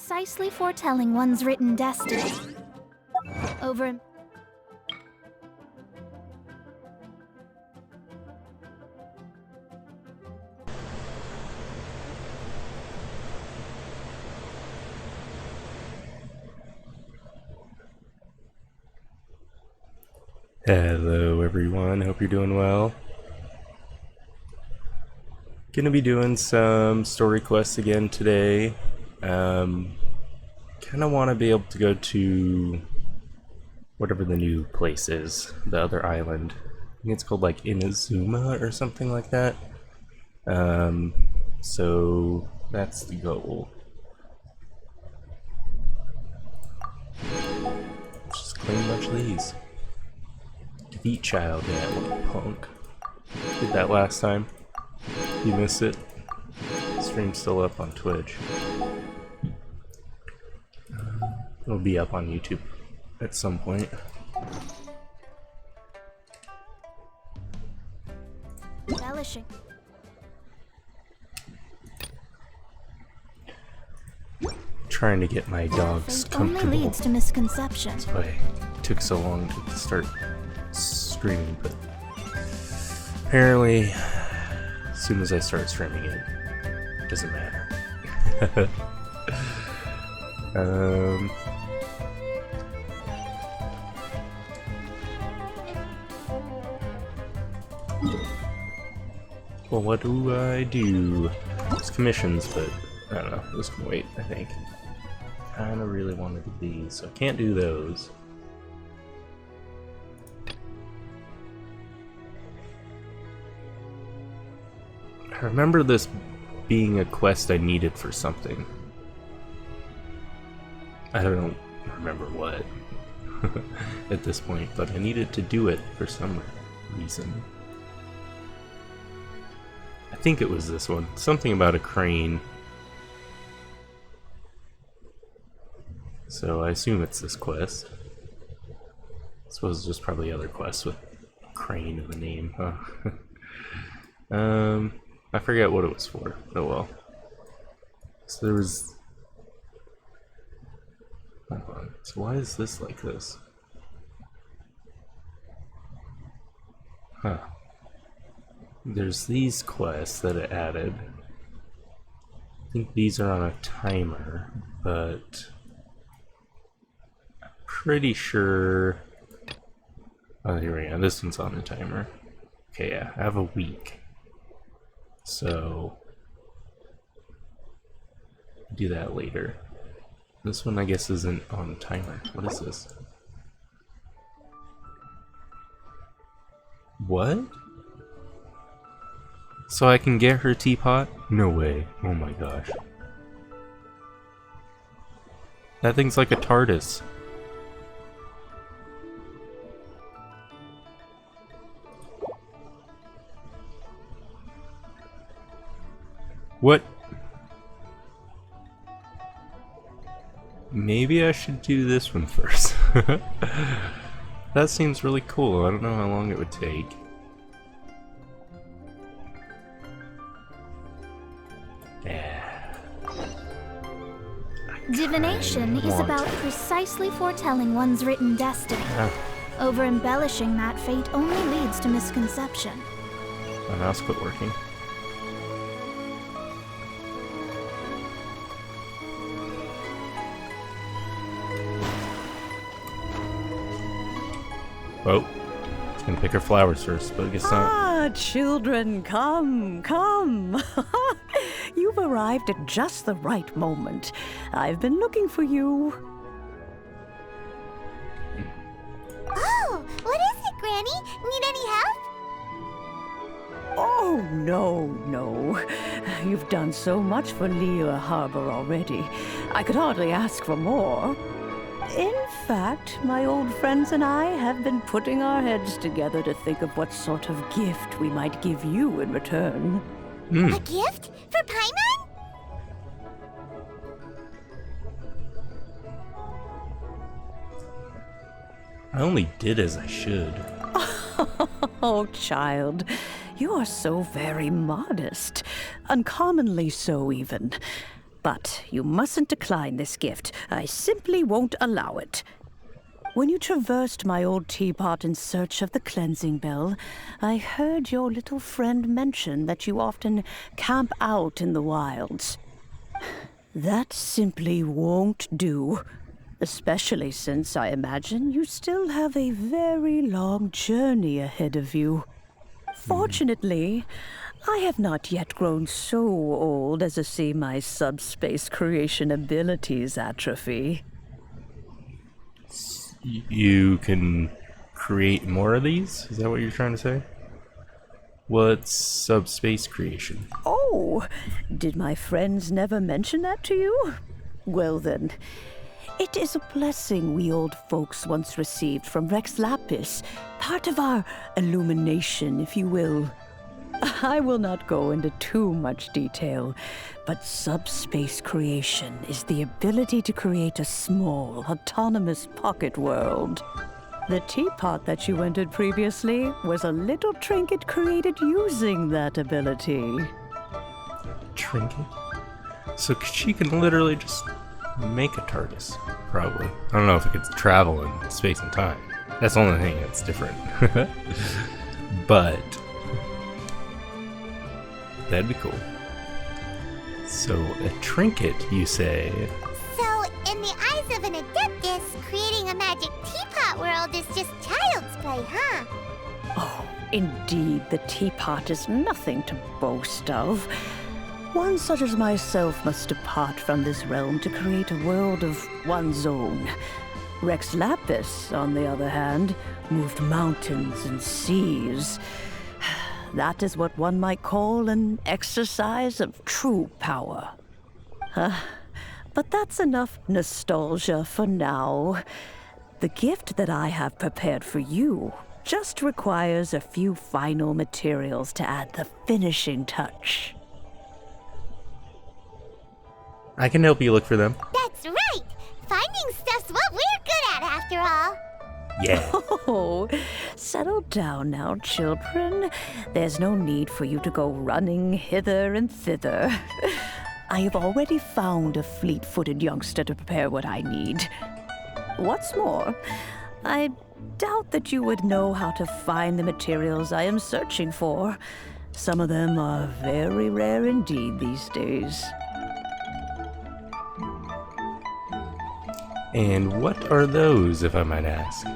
precisely foretelling one's written destiny. Over... Hello everyone, hope you're doing well. Gonna be doing some story quests again today. Kinda wanna be able to go to whatever the new place is, the other island. I think it's called like Inazuma or something like that. So that's the goal. Just claim a bunch of these. Defeat child, yeah, little punk. Did that last time. You missed it. Stream's still up on Twitch. It'll be up on YouTube at some point. Embellishing. Trying to get my dogs comfortable. Only leads to misconception. That's why it took so long to start streaming, but apparently as soon as I start streaming it doesn't matter. Well, what do I do? It's commissions, but I don't know, those can wait, I think. Kinda really wanted to be, so I can't do those. I remember this being a quest I needed for something. I don't remember what at this point, but I needed to do it for some reason. I think it was this one. Something about a crane. So I assume it's this quest. I suppose there's probably other quests with crane in the name, huh? I forget what it was for. Oh well. So there was... Hold on. So why is this like this? Huh. There's these quests that it added. I think these are on a timer, but... I'm pretty sure... Oh, here we go. This one's on a timer. Okay, yeah. I have a week. So, do that later. This one, I guess, isn't on timer. What is this? What? So I can get her teapot? No way. Oh my gosh. That thing's like a TARDIS. What? Maybe I should do this one first. That seems really cool. I don't know how long it would take. Yeah. Divination is about precisely foretelling one's written destiny. Over-embellishing that fate only leads to misconception. My mouse quit working. Oh, it's gonna pick her flowers first, but I guess not. Ah, children, come, come. You've arrived at just the right moment. I've been looking for you. Oh, what is it, Granny? Need any help? Oh, no. You've done so much for Lea Harbor already. I could hardly ask for more. In fact, my old friends and I have been putting our heads together to think of what sort of gift we might give you in return. A gift? For Paimon? I only did as I should. Oh, child, you are so very modest. Uncommonly so, even. But you mustn't decline this gift. I simply won't allow it. When you traversed my old teapot in search of the cleansing bell, I heard your little friend mention that you often camp out in the wilds. That simply won't do, especially since I imagine you still have a very long journey ahead of you. Fortunately, I have not yet grown so old as to see my subspace creation abilities atrophy. You can create more of these? Is that what you're trying to say? What's subspace creation? Oh, did my friends never mention that to you? Well then, it is a blessing we old folks once received from Rex Lapis, part of our illumination, if you will. I will not go into too much detail, but subspace creation is the ability to create a small, autonomous pocket world. The teapot that you entered previously was a little trinket created using that ability. Trinket? So she can literally just make a TARDIS, probably. I don't know if it could travel in space and time. That's the only thing that's different. But that'd be cool. So, a trinket, you say? So, in the eyes of an Adeptus, creating a magic teapot world is just child's play, huh? Oh, indeed, the teapot is nothing to boast of. One such as myself must depart from this realm to create a world of one's own. Rex Lapis, on the other hand, moved mountains and seas. That is what one might call an exercise of true power. But that's enough nostalgia for now. The gift that I have prepared for you just requires a few final materials to add the finishing touch. I can help you look for them. That's right! Finding stuff's what we're good at, after all. Yeah. Oh, settle down now, children. There's no need for you to go running hither and thither. I have already found a fleet-footed youngster to prepare what I need. What's more, I doubt that you would know how to find the materials I am searching for. Some of them are very rare indeed these days. And what are those, if I might ask?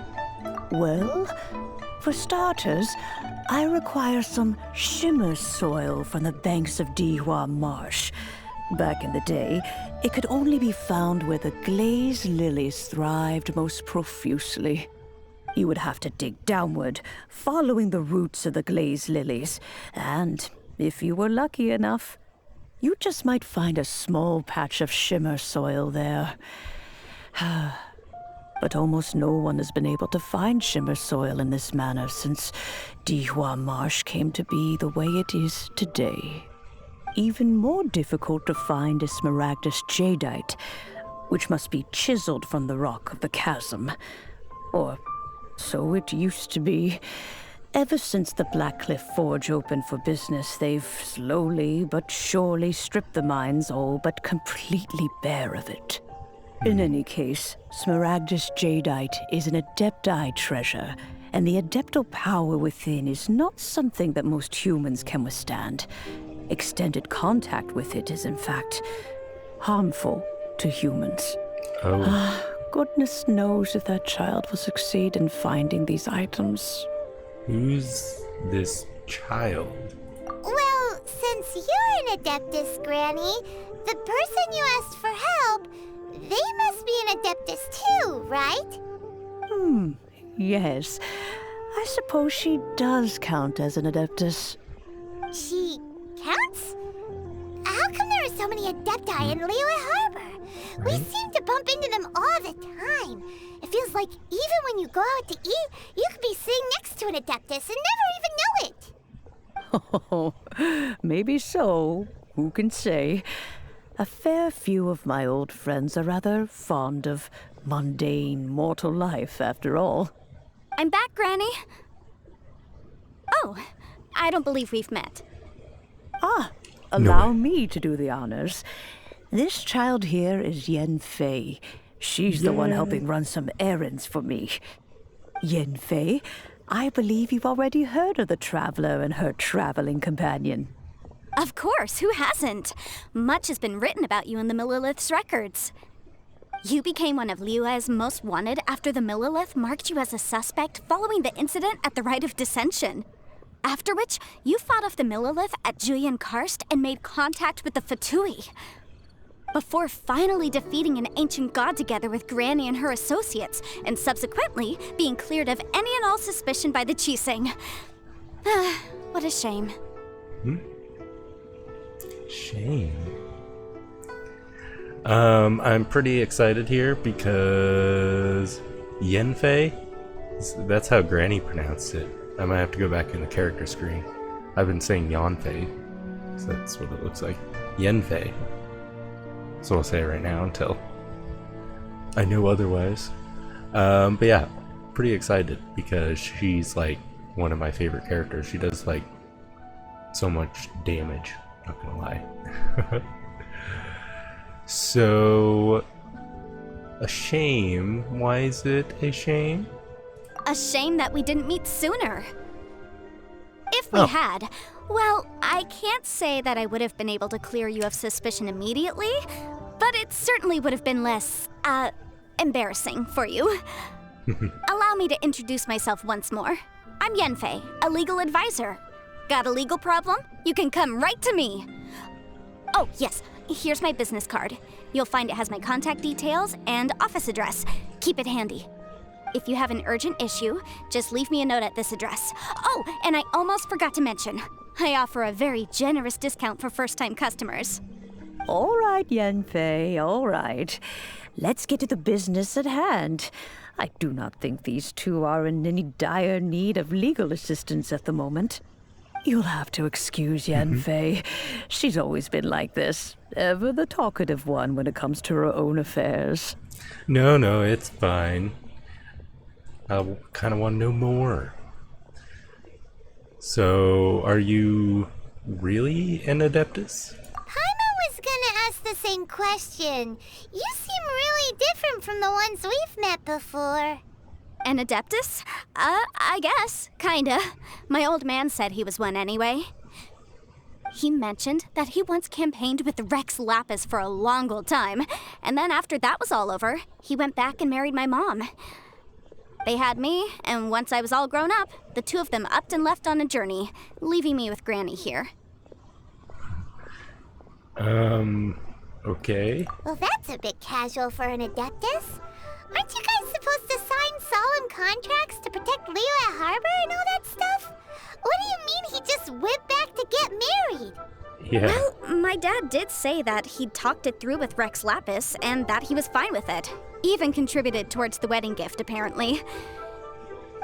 Well, for starters, I require some shimmer soil from the banks of Dihua Marsh. Back in the day, it could only be found where the glazed lilies thrived most profusely. You would have to dig downward, following the roots of the glazed lilies, and if you were lucky enough, you just might find a small patch of shimmer soil there. But almost no one has been able to find shimmer soil in this manner since Dihua Marsh came to be the way it is today. Even more difficult to find is smaragdus jadeite, which must be chiseled from the rock of the chasm. Or so it used to be. Ever since the Blackcliff Forge opened for business, they've slowly but surely stripped the mines all but completely bare of it. In any case, smaragdus jadeite is an adepti treasure, and the adeptal power within is not something that most humans can withstand. Extended contact with it is, in fact, harmful to humans. Oh. Goodness knows if that child will succeed in finding these items. Who's this child? Well, since you're an Adeptus, Granny, the person you asked for help, they must be an Adeptus too, right? Yes. I suppose she does count as an Adeptus. She counts? How come there are so many Adepti in Liyue Harbor? Right. We seem to bump into them all the time. It feels like even when you go out to eat, you could be sitting next to an Adeptus and never even know it. Oh, maybe so. Who can say? A fair few of my old friends are rather fond of mundane mortal life, after all. I'm back, Granny. Oh, I don't believe we've met. Allow me to do the honors. This child here is Yanfei. She's the one helping run some errands for me. Yanfei, I believe you've already heard of the Traveler and her traveling companion. Of course, who hasn't? Much has been written about you in the Millilith's records. You became one of Liyue's most wanted after the Millilith marked you as a suspect following the incident at the Rite of Dissension. After which, you fought off the Millilith at Julian Karst and made contact with the Fatui. Before finally defeating an ancient god together with Granny and her associates, and subsequently being cleared of any and all suspicion by the Chiseng. What a shame. Shame. I'm pretty excited here because Yanfei, that's how Granny pronounced it. I might have to go back in the character screen. I've been saying Yanfei, so that's what it looks like. Yanfei. So I'll say it right now until I know otherwise. But yeah, pretty excited because she's like one of my favorite characters. She does like so much damage, not gonna lie. So, a shame. Why is it a shame? A shame that we didn't meet sooner. If we had, well, I can't say that I would have been able to clear you of suspicion immediately, but it certainly would have been less, embarrassing for you. Allow me to introduce myself once more. I'm Yanfei, a legal advisor. Got a legal problem? You can come right to me. Oh, yes, here's my business card. You'll find it has my contact details and office address. Keep it handy. If you have an urgent issue, just leave me a note at this address. Oh, and I almost forgot to mention, I offer a very generous discount for first-time customers. All right, Yanfei, all right. Let's get to the business at hand. I do not think these two are in any dire need of legal assistance at the moment. You'll have to excuse Yanfei. She's always been like this. Ever the talkative one when it comes to her own affairs. No, it's fine. I kind of want to know more. So, are you really an Adeptus? Paimon was gonna ask the same question. You seem really different from the ones we've met before. An Adeptus? I guess. Kinda. My old man said he was one anyway. He mentioned that he once campaigned with Rex Lapis for a long old time, and then after that was all over, he went back and married my mom. They had me, and once I was all grown up, the two of them upped and left on a journey, leaving me with Granny here. Okay. Well, that's a bit casual for an Adeptus. Aren't you guys supposed to sign solemn contracts to protect Liyue Harbor and all that stuff? What do you mean he just went back to get married? Yeah. Well, my dad did say that he'd talked it through with Rex Lapis and that he was fine with it. Even contributed towards the wedding gift, apparently.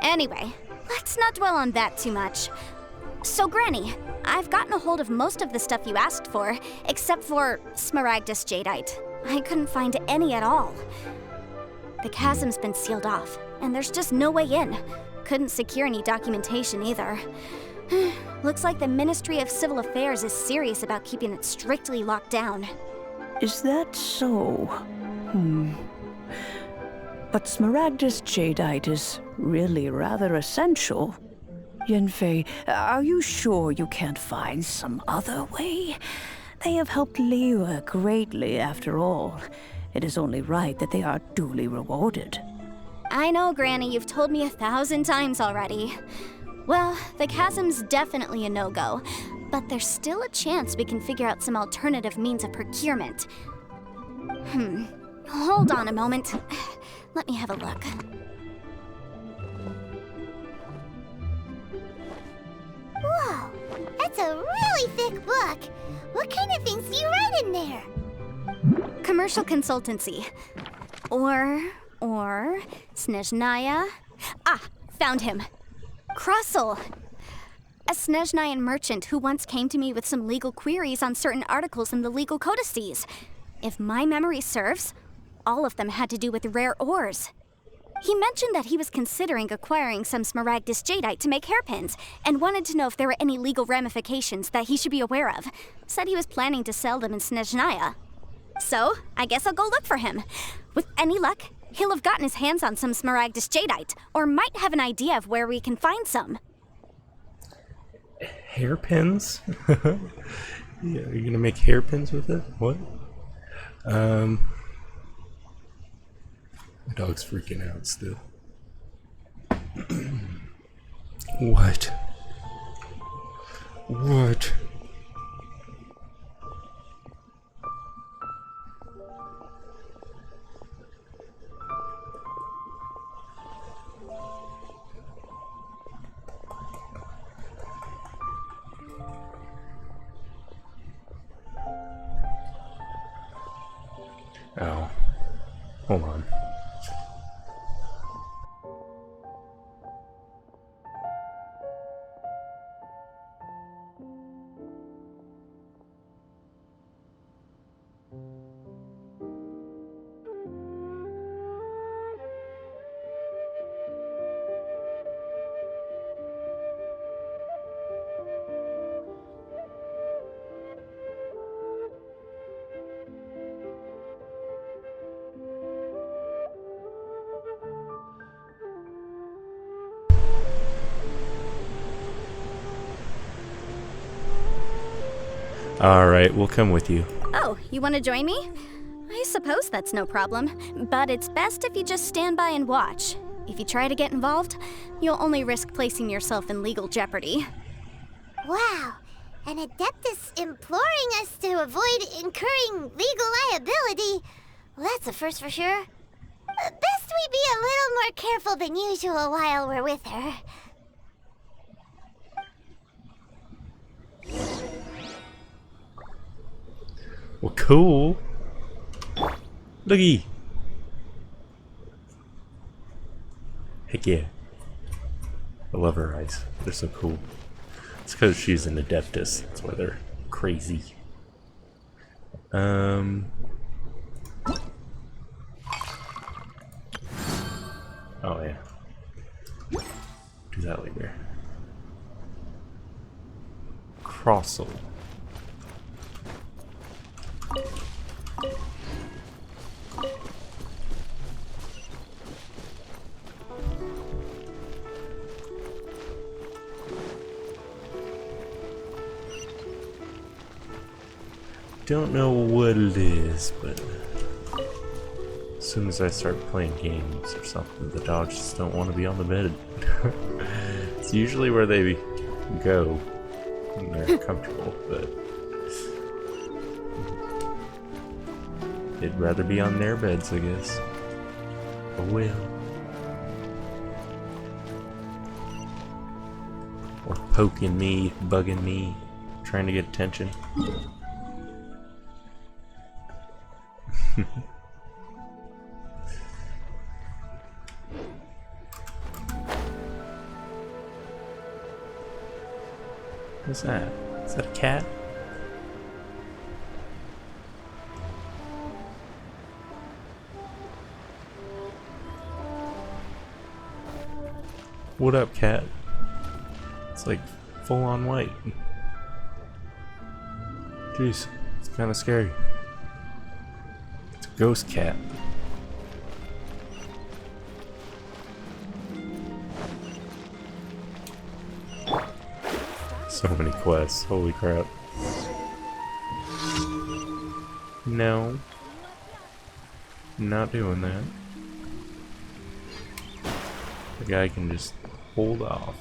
Anyway, let's not dwell on that too much. So, Granny, I've gotten a hold of most of the stuff you asked for, except for Smaragdus Jadeite. I couldn't find any at all. The chasm's been sealed off, and there's just no way in. Couldn't secure any documentation either. Looks like the Ministry of Civil Affairs is serious about keeping it strictly locked down. Is that so? But Smaragdus Jadeite is really rather essential. Yanfei, are you sure you can't find some other way? They have helped Liyue greatly, after all. It is only right that they are duly rewarded. I know, Granny, you've told me 1,000 times already. Well, the chasm's definitely a no-go, but there's still a chance we can figure out some alternative means of procurement. Hold on a moment. Let me have a look. Whoa, that's a really thick book. What kind of things do you write in there? Commercial consultancy. Or Snezhnaya. Ah, found him. Krusel. A Snezhnayan merchant who once came to me with some legal queries on certain articles in the legal codices. If my memory serves, all of them had to do with rare ores. He mentioned that he was considering acquiring some Smaragdus Jadeite to make hairpins, and wanted to know if there were any legal ramifications that he should be aware of. Said he was planning to sell them in Snezhnaya. So, I guess I'll go look for him. With any luck, he'll have gotten his hands on some Smaragdus Jadeite, or might have an idea of where we can find some. Hairpins? Yeah, are you gonna make hairpins with it? What? My dog's freaking out still. What? What? Oh. Hold on. Alright, we'll come with you. Oh, you want to join me? I suppose that's no problem, but it's best if you just stand by and watch. If you try to get involved, you'll only risk placing yourself in legal jeopardy. Wow, an Adeptus imploring us to avoid incurring legal liability. Well, that's a first for sure. Best we be a little more careful than usual while we're with her. Well, cool. Looky. Heck yeah. I love her eyes. They're so cool. It's because she's an Adeptus. That's why they're crazy. Oh yeah. Do that later. Crossel. Don't know what it is, but as soon as I start playing games or something, the dogs just don't want to be on the bed. It's usually where they go when they're comfortable, but they'd rather be on their beds, I guess. Oh well. Or poking me, bugging me, trying to get attention. What's that? Is that a cat? What up, cat? It's like full on white. Jeez, it's kind of scary. It's a ghost cat. So many quests, holy crap. No. Not doing that. The guy can just hold off.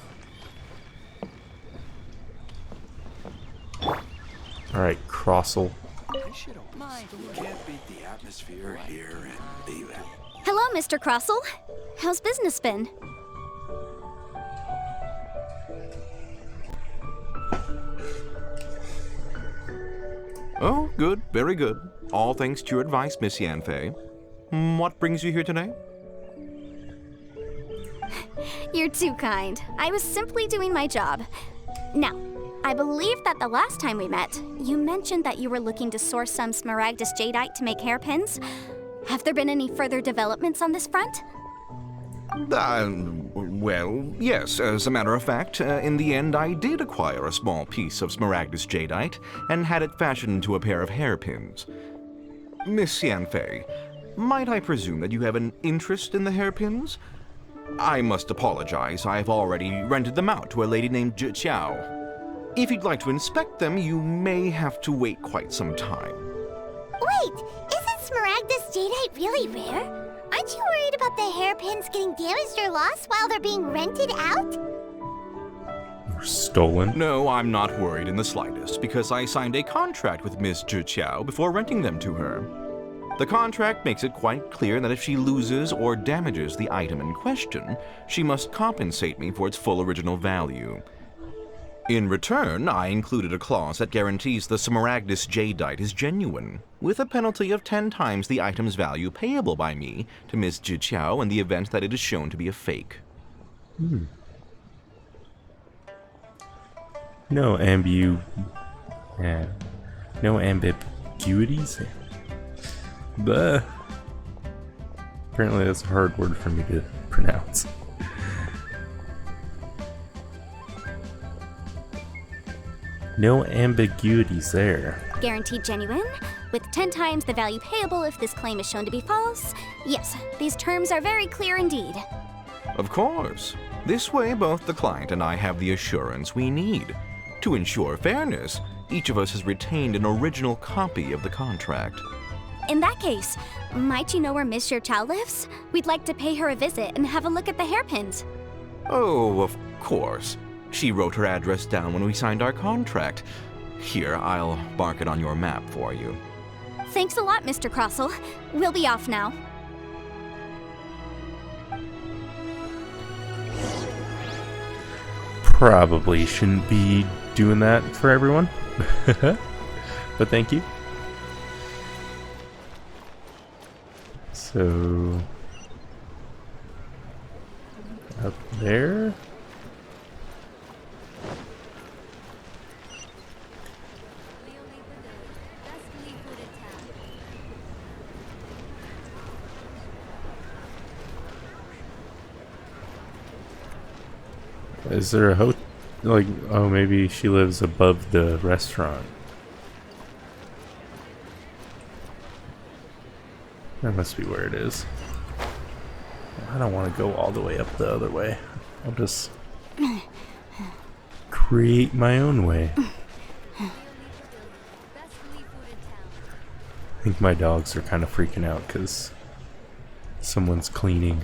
Alright, Crossel. Can't beat the atmosphere here and leave it. Hello, Mr. Crossel. How's business been? Oh, good, very good. All thanks to your advice, Miss Yanfei. What brings you here today? You're too kind. I was simply doing my job. Now, I believe that the last time we met, you mentioned that you were looking to source some Smaragdus Jadeite to make hairpins. Have there been any further developments on this front? Well, yes. As a matter of fact, in the end, I did acquire a small piece of Smaragdus Jadeite and had it fashioned into a pair of hairpins. Miss Yanfei, might I presume that you have an interest in the hairpins? I must apologize, I've already rented them out to a lady named Zhi Qiao. If you'd like to inspect them, you may have to wait quite some time. Wait, isn't Smaragdus jadeite really rare? Aren't you worried about the hairpins getting damaged or lost while they're being rented out? Or stolen? No, I'm not worried in the slightest, because I signed a contract with Miss Zhi Qiao before renting them to her. The contract makes it quite clear that if she loses or damages the item in question, she must compensate me for its full original value. In return, I included a clause that guarantees the Smaragdus jadeite is genuine, with a penalty of 10 times the item's value payable by me to Miss Zhi Qiao in the event that it is shown to be a fake. No ambiguities? But apparently that's a hard word for me to pronounce. No ambiguities there. Guaranteed genuine, with 10 times the value payable if this claim is shown to be false. Yes, these terms are very clear indeed. Of course. This way, both the client and I have the assurance we need. To ensure fairness, each of us has retained an original copy of the contract. In that case, might you know where Miss Zhi Qiao lives? We'd like to pay her a visit and have a look at the hairpins. Oh, of course. She wrote her address down when we signed our contract. Here, I'll mark it on your map for you. Thanks a lot, Mr. Crossell. We'll be off now. Probably shouldn't be doing that for everyone. But thank you. So up there. Is there a hotel? Like, oh, maybe she lives above the restaurant. That must be where it is. I don't want to go all the way up the other way. I'll just create my own way. I think my dogs are kind of freaking out because someone's cleaning.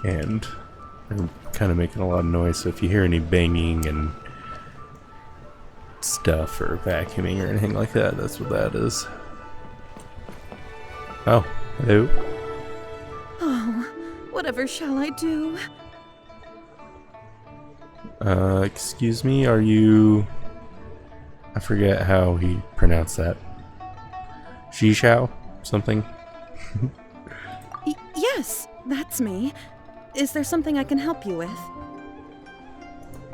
And they're kind of making a lot of noise, so if you hear any banging and stuff or vacuuming or anything like that, that's what that is. Oh, hello. Oh, whatever shall I do? Excuse me, are you... I forget how he pronounced that. Shishao? Something? Yes, that's me. Is there something I can help you with?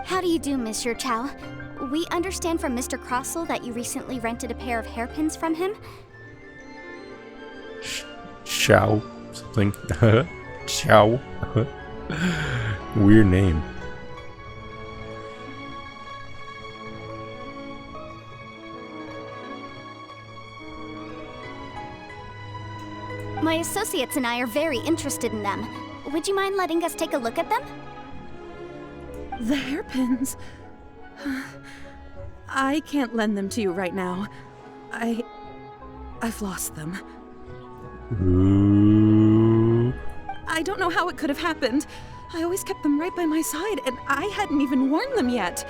How do you do, Miss Zhi Qiao? We understand from Mr. Crossell that you recently rented a pair of hairpins from him. Shao? Something? Chow? Weird name. My associates and I are very interested in them. Would you mind letting us take a look at them? The hairpins. I can't lend them to you right now. I've lost them. Ooh. I don't know how it could have happened. I always kept them right by my side, and I hadn't even worn them yet.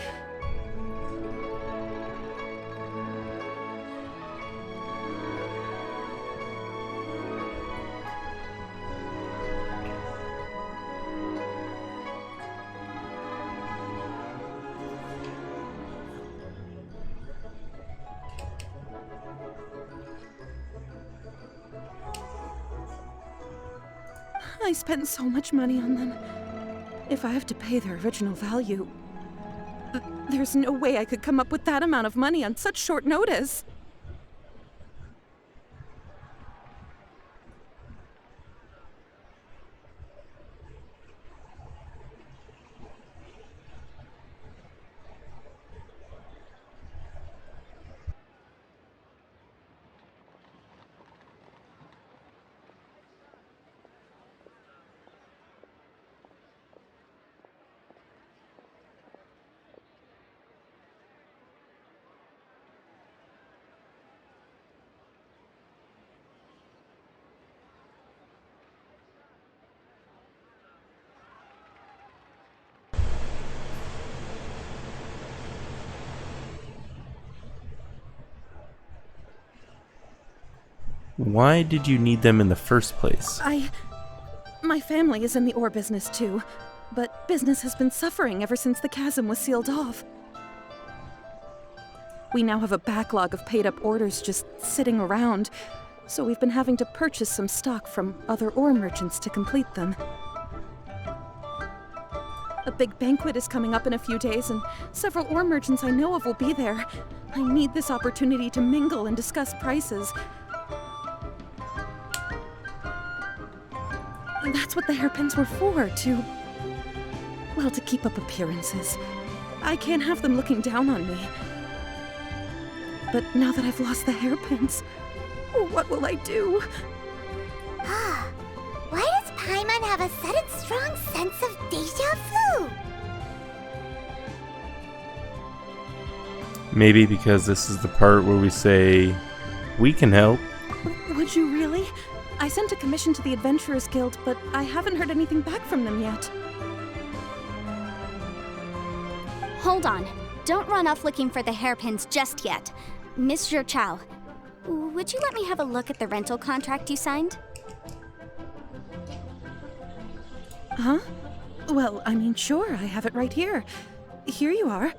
I spent so much money on them. If I have to pay their original value, there's no way I could come up with that amount of money on such short notice. Why did you need them in the first place? My family is in the ore business too, but business has been suffering ever since the chasm was sealed off. We now have a backlog of paid-up orders just sitting around, so we've been having to purchase some stock from other ore merchants to complete them. A big banquet is coming up in a few days, and several ore merchants I know of will be there. I need this opportunity to mingle and discuss prices. And that's what the hairpins were for, to keep up appearances. I can't have them looking down on me. But now that I've lost the hairpins, what will I do? Why does Paimon have a sudden strong sense of déjà vu? Maybe because this is the part where we say, we can help. Would you really? I sent a commission to the Adventurers Guild, but I haven't heard anything back from them yet. Hold on. Don't run off looking for the hairpins just yet. Miss Zhe Chao, would you let me have a look at the rental contract you signed? Huh? Well, I mean, sure, I have it right here. Here you are.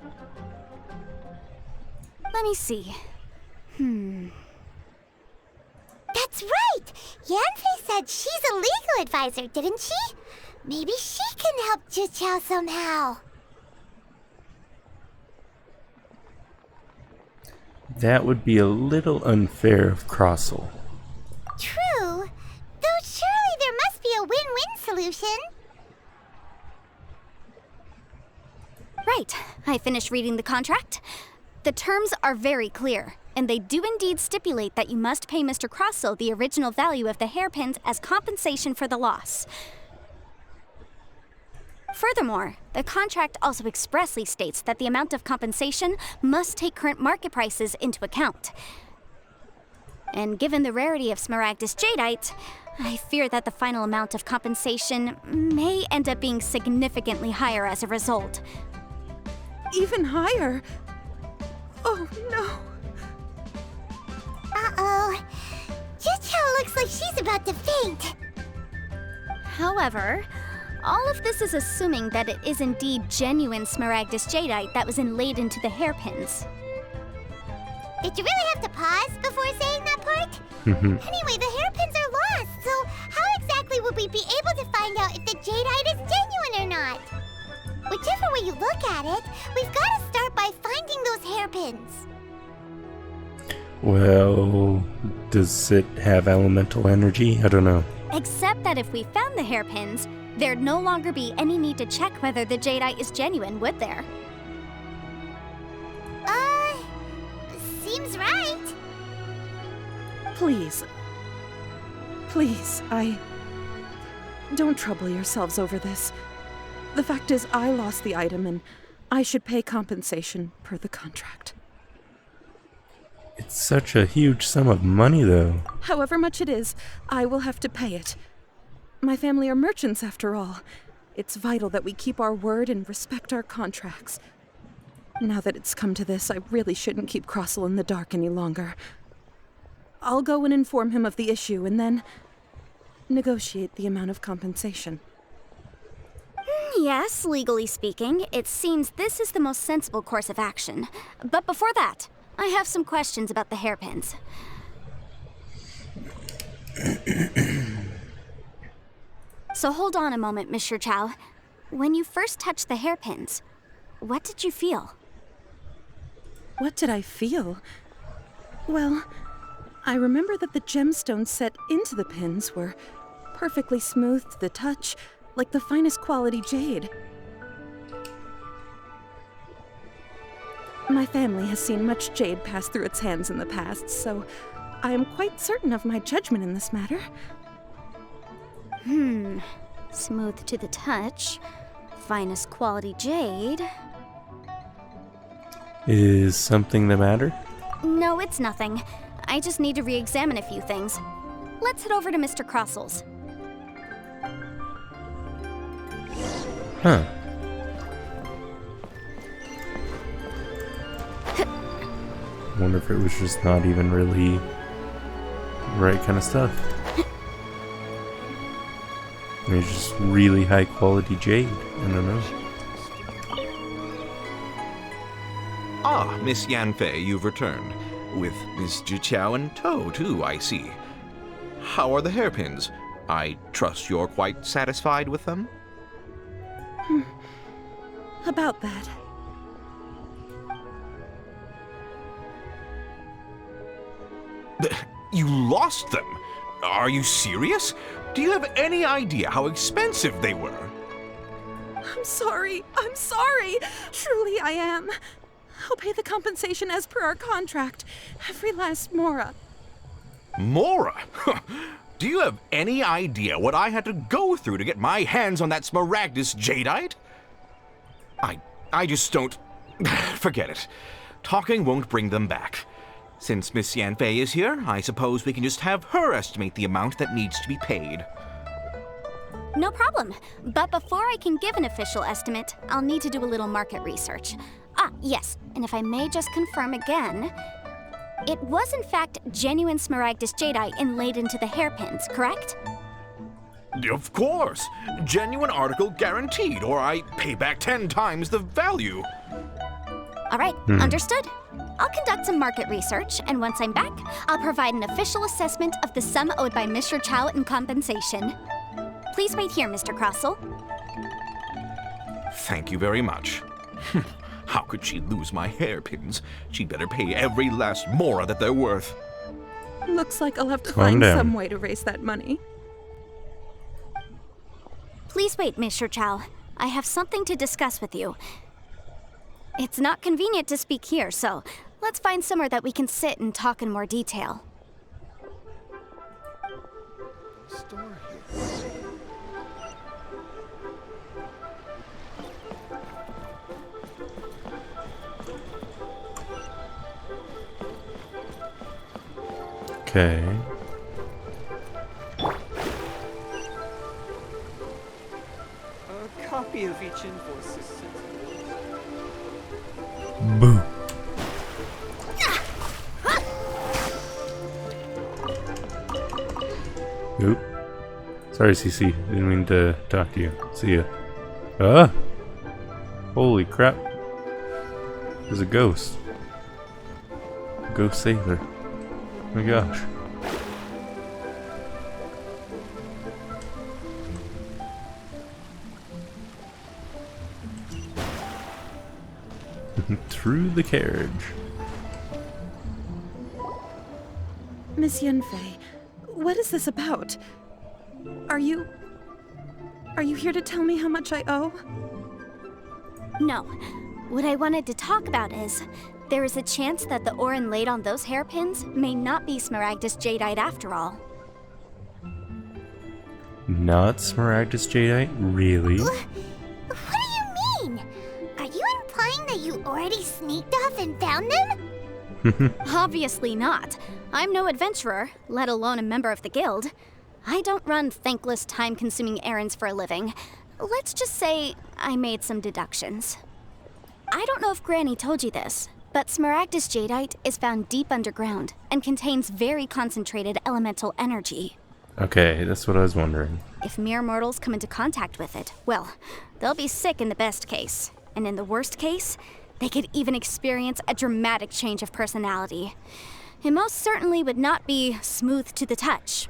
Let me see. That's right! Yanfei said she's a legal advisor, didn't she? Maybe she can help Zhe somehow. That would be a little unfair of Crossel. True. Though surely there must be a win-win solution. Right. I finished reading the contract. The terms are very clear, and they do indeed stipulate that you must pay Mr. Crossel the original value of the hairpins as compensation for the loss. Furthermore, the contract also expressly states that the amount of compensation must take current market prices into account. And given the rarity of Smaragdus Jadeite, I fear that the final amount of compensation may end up being significantly higher as a result. Even higher? Oh, no. Uh-oh. Zhe looks like she's about to faint. However, all of this is assuming that it is indeed genuine Smaragdus Jadeite that was inlaid into the hairpins. Did you really have to pause before saying that part? Anyway, the hairpins are lost, so how exactly would we be able to find out if the Jadeite is genuine or not? Whichever way you look at it, we've got to start by finding those hairpins. Well, does it have elemental energy? I don't know. Except that if we found the hairpins, there'd no longer be any need to check whether the Jadeite is genuine, would there? Seems right. Please, don't trouble yourselves over this. The fact is, I lost the item, and I should pay compensation per the contract. It's such a huge sum of money, though. However much it is, I will have to pay it. My family are merchants, after all. It's vital that we keep our word and respect our contracts. Now that it's come to this, I really shouldn't keep Crossel in the dark any longer. I'll go and inform him of the issue, and then negotiate the amount of compensation. Yes, legally speaking, it seems this is the most sensible course of action. But before that, I have some questions about the hairpins. So hold on a moment, Miss Zhe Chao. When you first touched the hairpins, what did you feel? What did I feel? Well, I remember that the gemstones set into the pins were perfectly smooth to the touch, like the finest quality jade. My family has seen much jade pass through its hands in the past, so I am quite certain of my judgment in this matter. Smooth to the touch, finest quality jade. Is something the matter? No, it's nothing. I just need to re-examine a few things. Let's head over to Mr. Crossel's. Huh. Wonder if it was just not even really right kind of stuff. Maybe it's just really high quality jade. I don't know. Ah, Miss Yanfei, you've returned. With Miss Zhiqiao in tow, too, I see. How are the hairpins? I trust you're quite satisfied with them? About that. You lost them? Are you serious? Do you have any idea how expensive they were? I'm sorry. I'm sorry. Truly I am. I'll pay the compensation as per our contract. Every last mora. Mora? Do you have any idea what I had to go through to get my hands on that Smaragdus jadeite? I just don't... Forget it. Talking won't bring them back. Since Miss Yanfei is here, I suppose we can just have her estimate the amount that needs to be paid. No problem. But before I can give an official estimate, I'll need to do a little market research. Ah, yes, and if I may just confirm again, it was in fact genuine Smaragdus jadeite inlaid into the hairpins, correct? Of course! Genuine article guaranteed, or I pay back 10 times the value. All right, understood. I'll conduct some market research, and once I'm back, I'll provide an official assessment of the sum owed by Mr. Chow in compensation. Please wait here, Mr. Crossell. Thank you very much. How could she lose my hairpins? She'd better pay every last mora that they're worth. Looks like I'll have to Calm find down. some way to raise that money. Please wait, Mr. Chow. I have something to discuss with you. It's not convenient to speak here, so let's find somewhere that we can sit and talk in more detail. Okay. A copy of each invoice is sent. Boo. Oop. Sorry, CC. Didn't mean to talk to you. See ya. Ah! Holy crap. There's a ghost. Ghost sailor. Oh my gosh. Through the carriage. Miss Yanfei, what is this about? Are you here to tell me how much I owe? No. What I wanted to talk about is, there is a chance that the ore inlaid on those hairpins may not be Smaragdus jadeite after all. Not Smaragdus jadeite? Really? What do you mean? Are you implying that you already sneaked off and found them? Obviously not. I'm no adventurer, let alone a member of the guild. I don't run thankless, time-consuming errands for a living. Let's just say I made some deductions. I don't know if Granny told you this, but Smaragdus jadeite is found deep underground and contains very concentrated elemental energy. Okay, that's what I was wondering. If mere mortals come into contact with it, well, they'll be sick in the best case. And in the worst case, they could even experience a dramatic change of personality. It most certainly would not be smooth to the touch.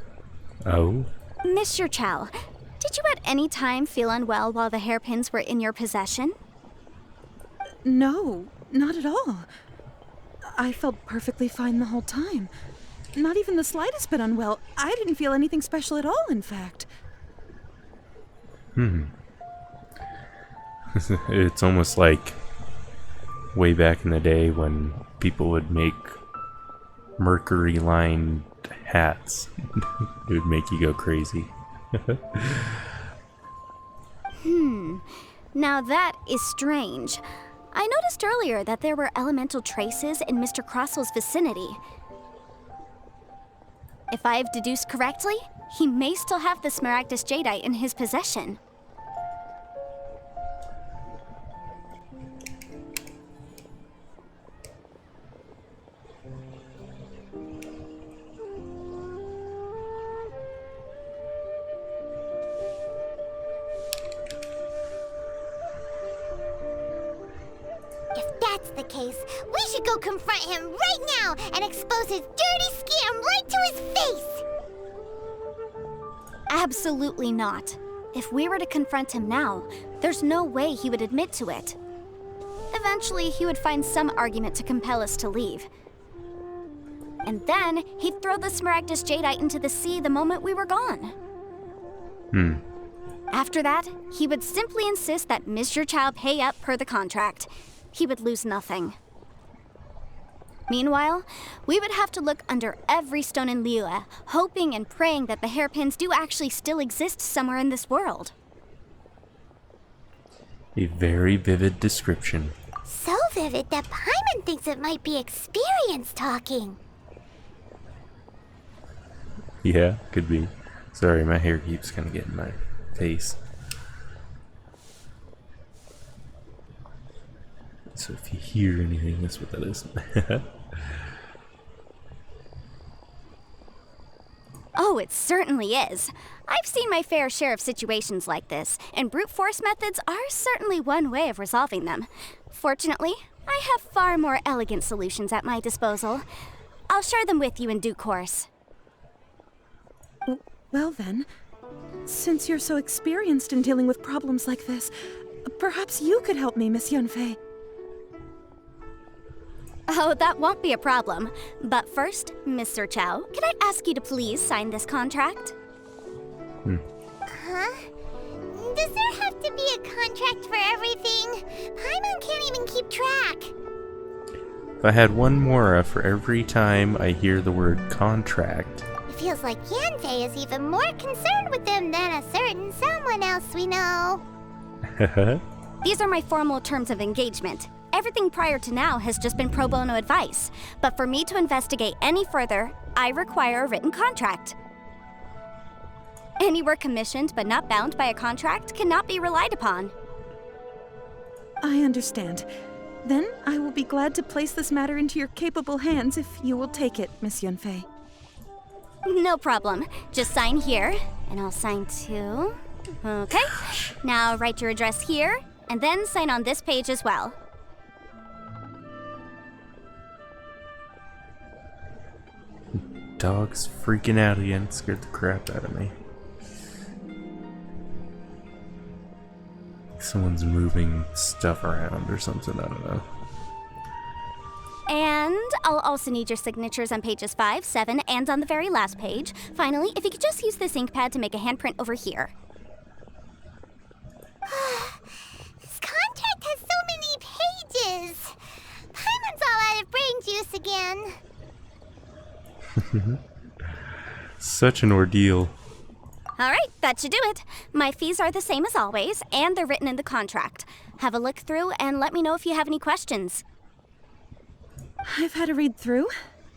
Oh? Mr. Chow, did you at any time feel unwell while the hairpins were in your possession? No, not at all. I felt perfectly fine the whole time. Not even the slightest bit unwell. I didn't feel anything special at all, in fact. It's almost like way back in the day when people would make mercury-lined hats. It would make you go crazy. Now that is strange. I noticed earlier that there were elemental traces in Mr. Crossell's vicinity. If I've deduced correctly, he may still have the Smaragdus jadeite in his possession. the case, we should go confront him right now and expose his dirty scam right to his face! Absolutely not. If we were to confront him now, there's no way he would admit to it. Eventually, he would find some argument to compel us to leave. And then, he'd throw the Smaragdus Jadeite into the sea the moment we were gone. After that, he would simply insist that Mr. Chow pay up per the contract. He would lose nothing. Meanwhile, we would have to look under every stone in Liyue, hoping and praying that the hairpins do actually still exist somewhere in this world. A very vivid description. So vivid that Paimon thinks it might be experience talking. Yeah, could be. Sorry, my hair keeps kind of getting my face. So if you hear anything, that's what that is. Oh, it certainly is. I've seen my fair share of situations like this, and brute force methods are certainly one way of resolving them. Fortunately, I have far more elegant solutions at my disposal. I'll share them with you in due course. Well then, since you're so experienced in dealing with problems like this, perhaps you could help me, Miss Yanfei. Oh, that won't be a problem. But first, Mr. Chow, can I ask you to please sign this contract? Huh? Does there have to be a contract for everything? Paimon can't even keep track. If I had one Mora for every time I hear the word contract. It feels like Yanfei is even more concerned with them than a certain someone else we know. These are my formal terms of engagement. Everything prior to now has just been pro bono advice. But for me to investigate any further, I require a written contract. Any work commissioned but not bound by a contract cannot be relied upon. I understand. Then I will be glad to place this matter into your capable hands if you will take it, Miss Yanfei. No problem. Just sign here, and I'll sign too. Okay. Now write your address here, and then sign on this page as well. Dog's freaking out again. It scared the crap out of me. Someone's moving stuff around or something, I don't know. And I'll also need your signatures on pages 5, 7, and on the very last page. Finally, if you could just use this ink pad to make a handprint over here. This contract has so many pages. Paimon's all out of brain juice again. Such an ordeal. All right, that should do it. My fees are the same as always, and they're written in the contract. Have a look through and let me know if you have any questions. I've had a read through.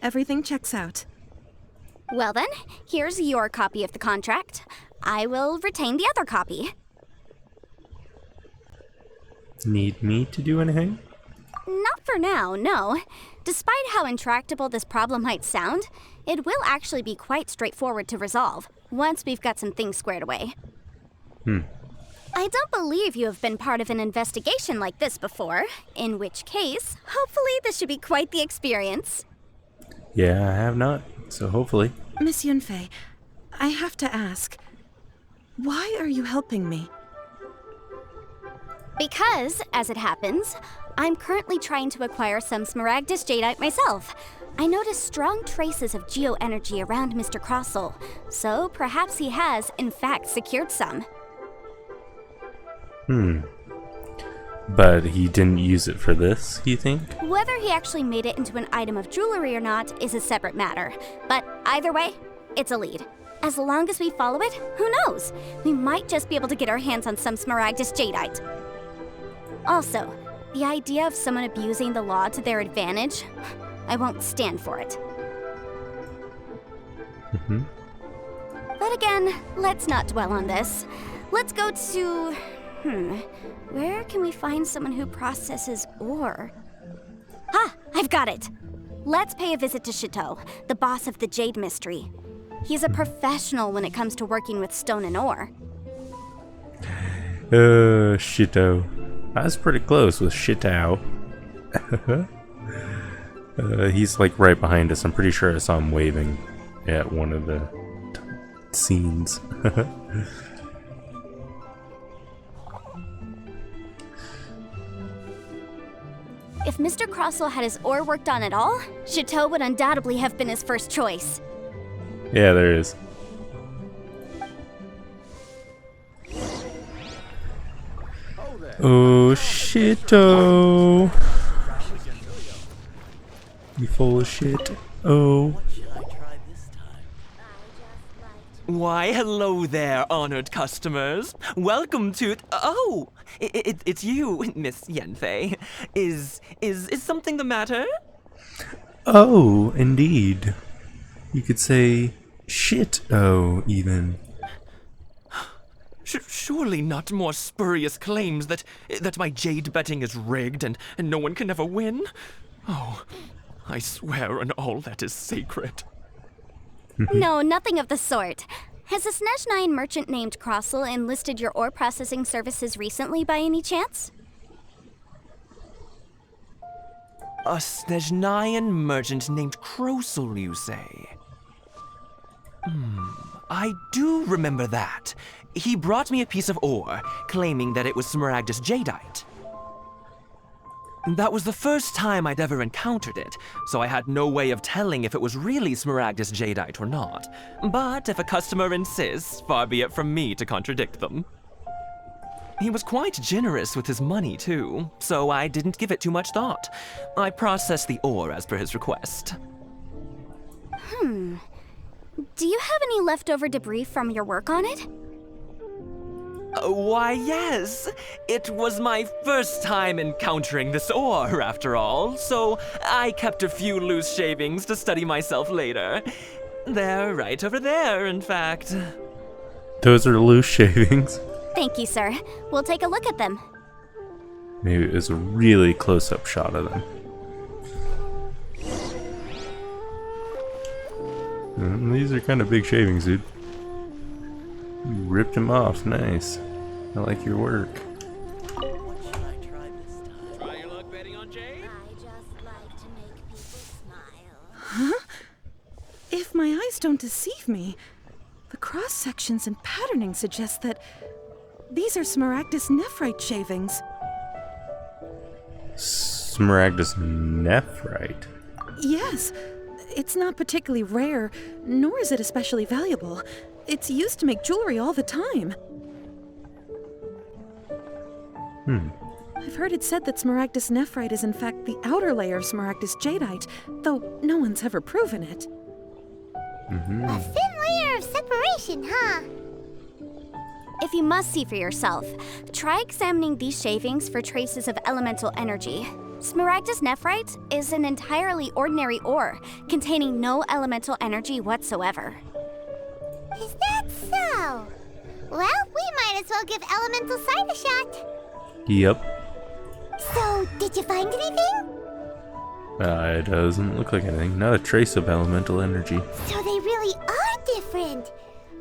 Everything checks out. Well then, here's your copy of the contract. I will retain the other copy. Need me to do anything? Not for now, no. Despite how intractable this problem might sound, it will actually be quite straightforward to resolve, once we've got some things squared away. I don't believe you have been part of an investigation like this before, in which case, hopefully this should be quite the experience. Yeah, I have not, so hopefully. Miss Yanfei, I have to ask, why are you helping me? Because, as it happens, I'm currently trying to acquire some Smaragdus Jadeite myself. I noticed strong traces of geoenergy around Mr. Crossel, so perhaps he has, in fact, secured some. But he didn't use it for this, you think? Whether he actually made it into an item of jewelry or not is a separate matter. But either way, it's a lead. As long as we follow it, who knows? We might just be able to get our hands on some Smaragdus Jadeite. Also, the idea of someone abusing the law to their advantage, I won't stand for it. But again, let's not dwell on this. Let's go to... where can we find someone who processes ore? Ah, I've got it! Let's pay a visit to Shito, the boss of the Jade Mystery. He's a professional when it comes to working with stone and ore. Shito. I was pretty close with Shito. He's like right behind us. I'm pretty sure I saw him waving at one of the scenes. If Mr. Crossell had his ore worked on at all, Chateau would undoubtedly have been his first choice. Yeah, there is. Oh, shit-o. You full of shit. Oh. Why, hello there, honored customers. Welcome to... Oh! It's you, Miss Yanfei. Is something the matter? Oh, indeed. You could say shit-o, even. Surely not more spurious claims that my jade betting is rigged and no one can ever win? Oh, I swear on all that is sacred. No, nothing of the sort. Has a Snezhnyan merchant named Crossell enlisted your ore processing services recently by any chance? A Snezhnyan merchant named Crossell, you say? I do remember that. He brought me a piece of ore, claiming that it was Smaragdus jadeite. That was the first time I'd ever encountered it, so I had no way of telling if it was really Smaragdus jadeite or not. But if a customer insists, far be it from me to contradict them. He was quite generous with his money, too, so I didn't give it too much thought. I processed the ore as per his request. Do you have any leftover debris from your work on it? Why, yes. It was my first time encountering this ore, after all, so I kept a few loose shavings to study myself later. They're right over there, in fact. Those are loose shavings. Thank you, sir. We'll take a look at them. Maybe it was a really close-up shot of them. These are kind of big shavings, dude. You ripped him off. Nice. I like your work. What should I try this time? Try your luck betting on Jade? I just like to make people smile. Huh? If my eyes don't deceive me, the cross-sections and patterning suggest that these are Smaragdus nephrite shavings. Smaragdus nephrite? Yes. It's not particularly rare, nor is it especially valuable. It's used to make jewelry all the time. I've heard it said that Smaragdus nephrite is in fact the outer layer of Smaragdus jadeite, though no one's ever proven it. A thin layer of separation, huh? If you must see for yourself, try examining these shavings for traces of elemental energy. Smaragdus nephrite is an entirely ordinary ore, containing no elemental energy whatsoever. Is that so? Well, we might as well give elemental sight a shot. Yep. So, did you find anything? It doesn't look like anything. Not a trace of elemental energy. So they really are different.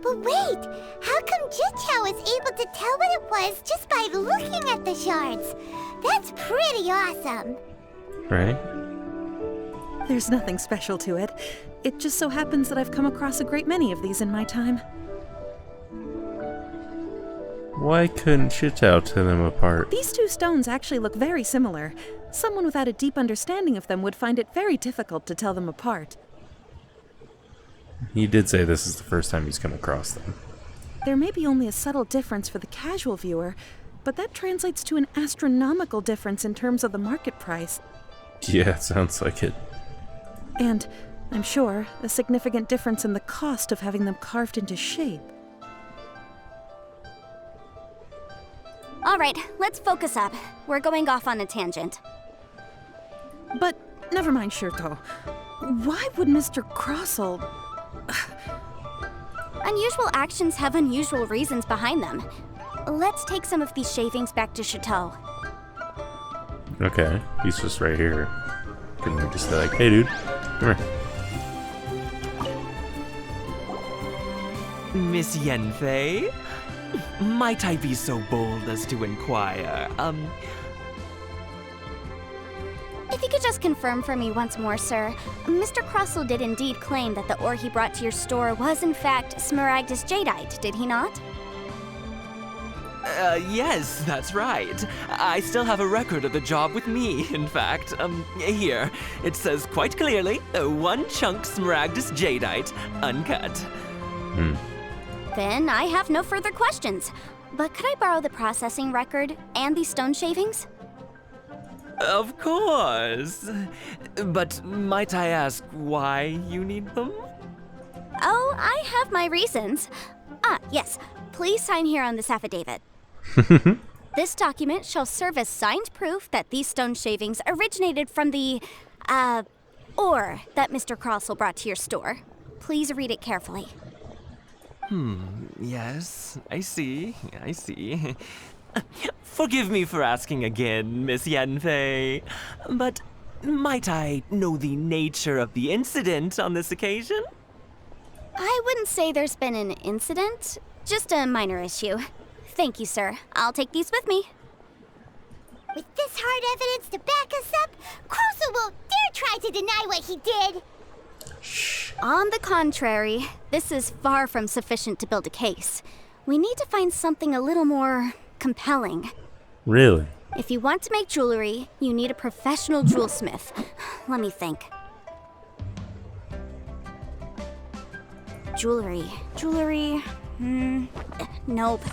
But wait, how come Jichao was able to tell what it was just by looking at the shards? That's pretty awesome. Right? There's nothing special to it. It just so happens that I've come across a great many of these in my time. Why couldn't Shitao tell them apart? These two stones actually look very similar. Someone without a deep understanding of them would find it very difficult to tell them apart. He did say this is the first time he's come across them. There may be only a subtle difference for the casual viewer, but that translates to an astronomical difference in terms of the market price. Yeah, it sounds like it. And, I'm sure, a significant difference in the cost of having them carved into shape. All right, let's focus up. We're going off on a tangent. But, never mind, Shirto. Why would Mr. Crossell... Unusual actions have unusual reasons behind them. Let's take some of these shavings back to Chateau. Okay, he's just right here. Couldn't we just be like, hey dude, come here. Miss Yanfei? Might I be so bold as to inquire, just confirm for me once more, sir? Mr. Crossell did indeed claim that the ore he brought to your store was in fact Smaragdus Jadeite, did he not? Yes, that's right. I still have a record of the job with me, in fact. Here. It says quite clearly, 1 chunk Smaragdus Jadeite, uncut. Then I have no further questions. But could I borrow the processing record and these stone shavings? Of course. But might I ask why you need them? Oh, I have my reasons. Yes. Please sign here on this affidavit. This document shall serve as signed proof that these stone shavings originated from the, ore that Mr. Crossell brought to your store. Please read it carefully. Yes, I see. Forgive me for asking again, Miss Yanfei, but might I know the nature of the incident on this occasion? I wouldn't say there's been an incident, just a minor issue. Thank you, sir. I'll take these with me. With this hard evidence to back us up, Crossell won't dare try to deny what he did. On the contrary, this is far from sufficient to build a case. We need to find something a little more compelling. Really? If you want to make jewelry, you need a professional jewelsmith. Let me think. Jewelry. Nope.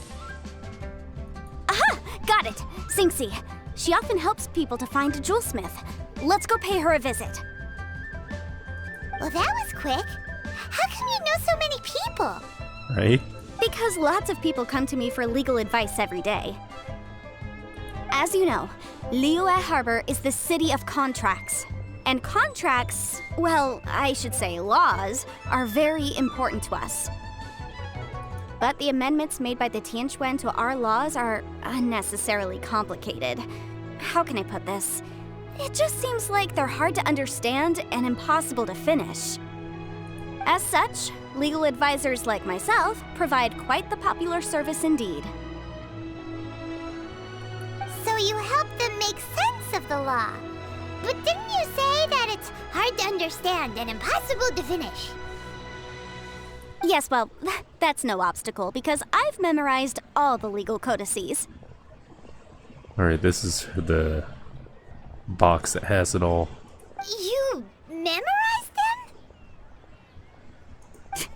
Aha! Got it! Singxi. She often helps people to find a jewelsmith. Let's go pay her a visit. Well, that was quick. How come you know so many people? Right? Because lots of people come to me for legal advice every day. As you know, Liyue Harbor is the city of contracts. And contracts, well, I should say laws, are very important to us. But the amendments made by the Tianquan to our laws are unnecessarily complicated. How can I put this? It just seems like they're hard to understand and impossible to finish. As such, legal advisors like myself provide quite the popular service indeed. So you help them make sense of the law. But didn't you say that it's hard to understand and impossible to finish? Yes, well, that's no obstacle because I've memorized all the legal codices. Alright, this is the box that has it all. You memorized them?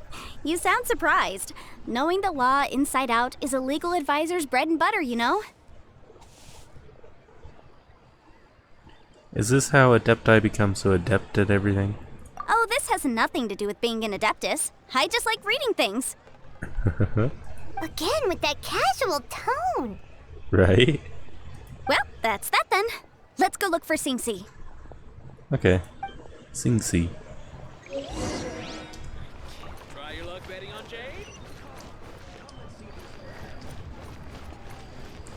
You sound surprised. Knowing the law inside out is a legal advisor's bread and butter, you know? Is this how Adepti become so adept at everything? Oh, this has nothing to do with being an Adeptus. I just like reading things. Again, with that casual tone. Right? Well, that's that then. Let's go look for Singxi. Okay. Singxi. Try your luck betting on Jade?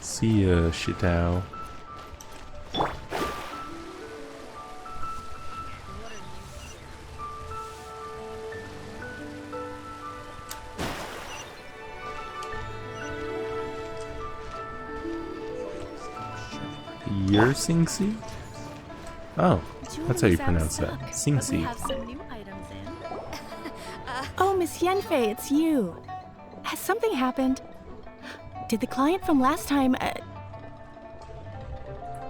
See ya, Shitao. You're Singxi? Oh, that's how you pronounce that. Singxi. Oh, Miss Yanfei, it's you. Has something happened? Did the client from last time...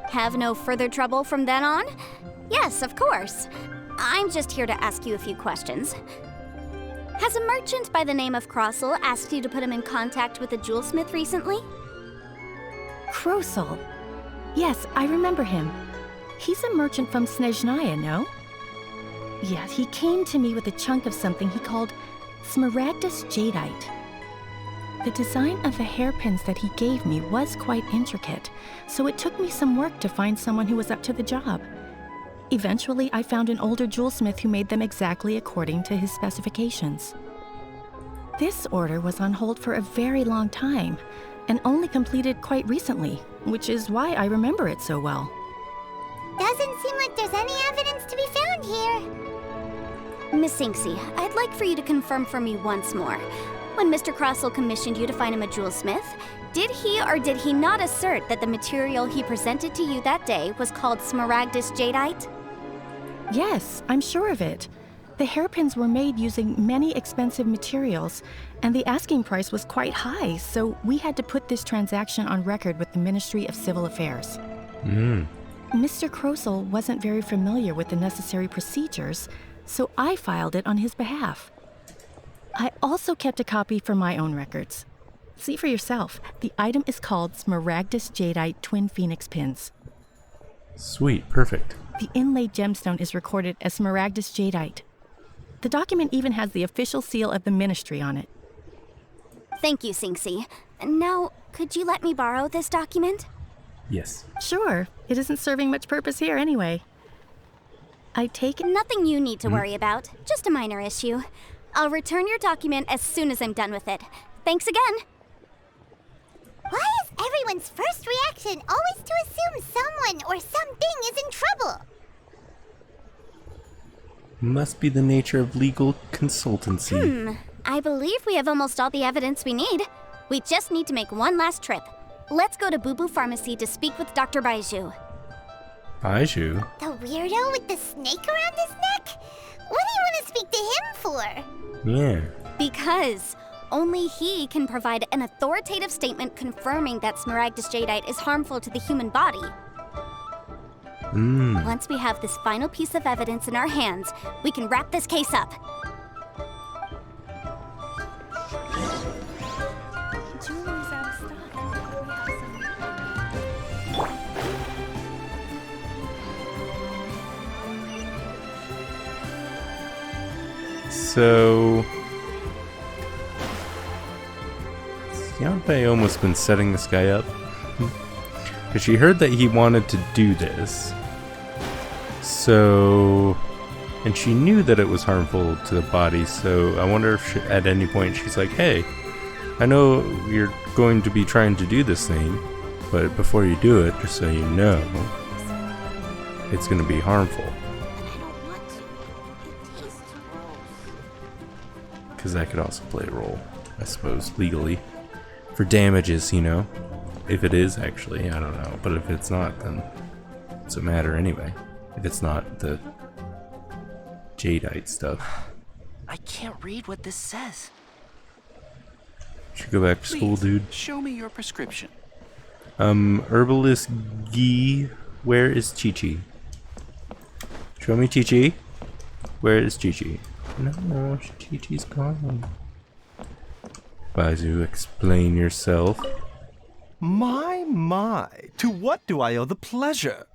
Have no further trouble from then on? Yes, of course. I'm just here to ask you a few questions. Has a merchant by the name of Crossell asked you to put him in contact with a jewelsmith recently? Crossell? Yes, I remember him. He's a merchant from Snezhnaya, no? Yeah, he came to me with a chunk of something he called Smaragdus Jadeite. The design of the hairpins that he gave me was quite intricate, so it took me some work to find someone who was up to the job. Eventually, I found an older jewelsmith who made them exactly according to his specifications. This order was on hold for a very long time, and only completed quite recently, which is why I remember it so well. Doesn't seem like there's any evidence to be found here. Miss Singxi, I'd like for you to confirm for me once more. When Mr. Crossell commissioned you to find him a jewelsmith, did he or did he not assert that the material he presented to you that day was called Smaragdus Jadeite? Yes, I'm sure of it. The hairpins were made using many expensive materials, and the asking price was quite high, so we had to put this transaction on record with the Ministry of Civil Affairs. Mr. Krosel wasn't very familiar with the necessary procedures, so I filed it on his behalf. I also kept a copy for my own records. See for yourself, the item is called Smaragdus Jadeite Twin Phoenix Pins. Sweet, perfect. The inlaid gemstone is recorded as Smaragdus Jadeite. The document even has the official seal of the Ministry on it. Thank you, Sinxi. Now, could you let me borrow this document? Yes. Sure, it isn't serving much purpose here anyway. I take it. Nothing you need to worry about, just a minor issue. I'll return your document as soon as I'm done with it. Thanks again! Why is everyone's first reaction always to assume someone or something is in trouble? Must be the nature of legal consultancy. I believe we have almost all the evidence we need. We just need to make one last trip. Let's go to Boo Boo Pharmacy to speak with Dr. Baiju. Baiju? The weirdo with the snake around his neck? What do you want to speak to him for? Yeah. Because only he can provide an authoritative statement confirming that Smaragdus Jadeite is harmful to the human body. Once we have this final piece of evidence in our hands, we can wrap this case up. Jewelry's out of stock. So... Yanfei almost been setting this guy up. Because she heard that he wanted to do this. So... And she knew that it was harmful to the body, so I wonder if at any point she's like, hey, I know you're going to be trying to do this thing, but before you do it, just so you know, it's going to be harmful. Because that could also play a role, I suppose, legally. For damages, you know. If it is, actually, I don't know. But if it's not, then it's a matter anyway. If it's not the Jadeite stuff. I can't read what this says. Should go back to school, dude. Show me your prescription. Herbalist Guy, where is Chi-Chi? Show me Chi-Chi. Where is Chi-Chi? No, Chi-Chi's gone. Baiju, explain yourself. My, to what do I owe the pleasure?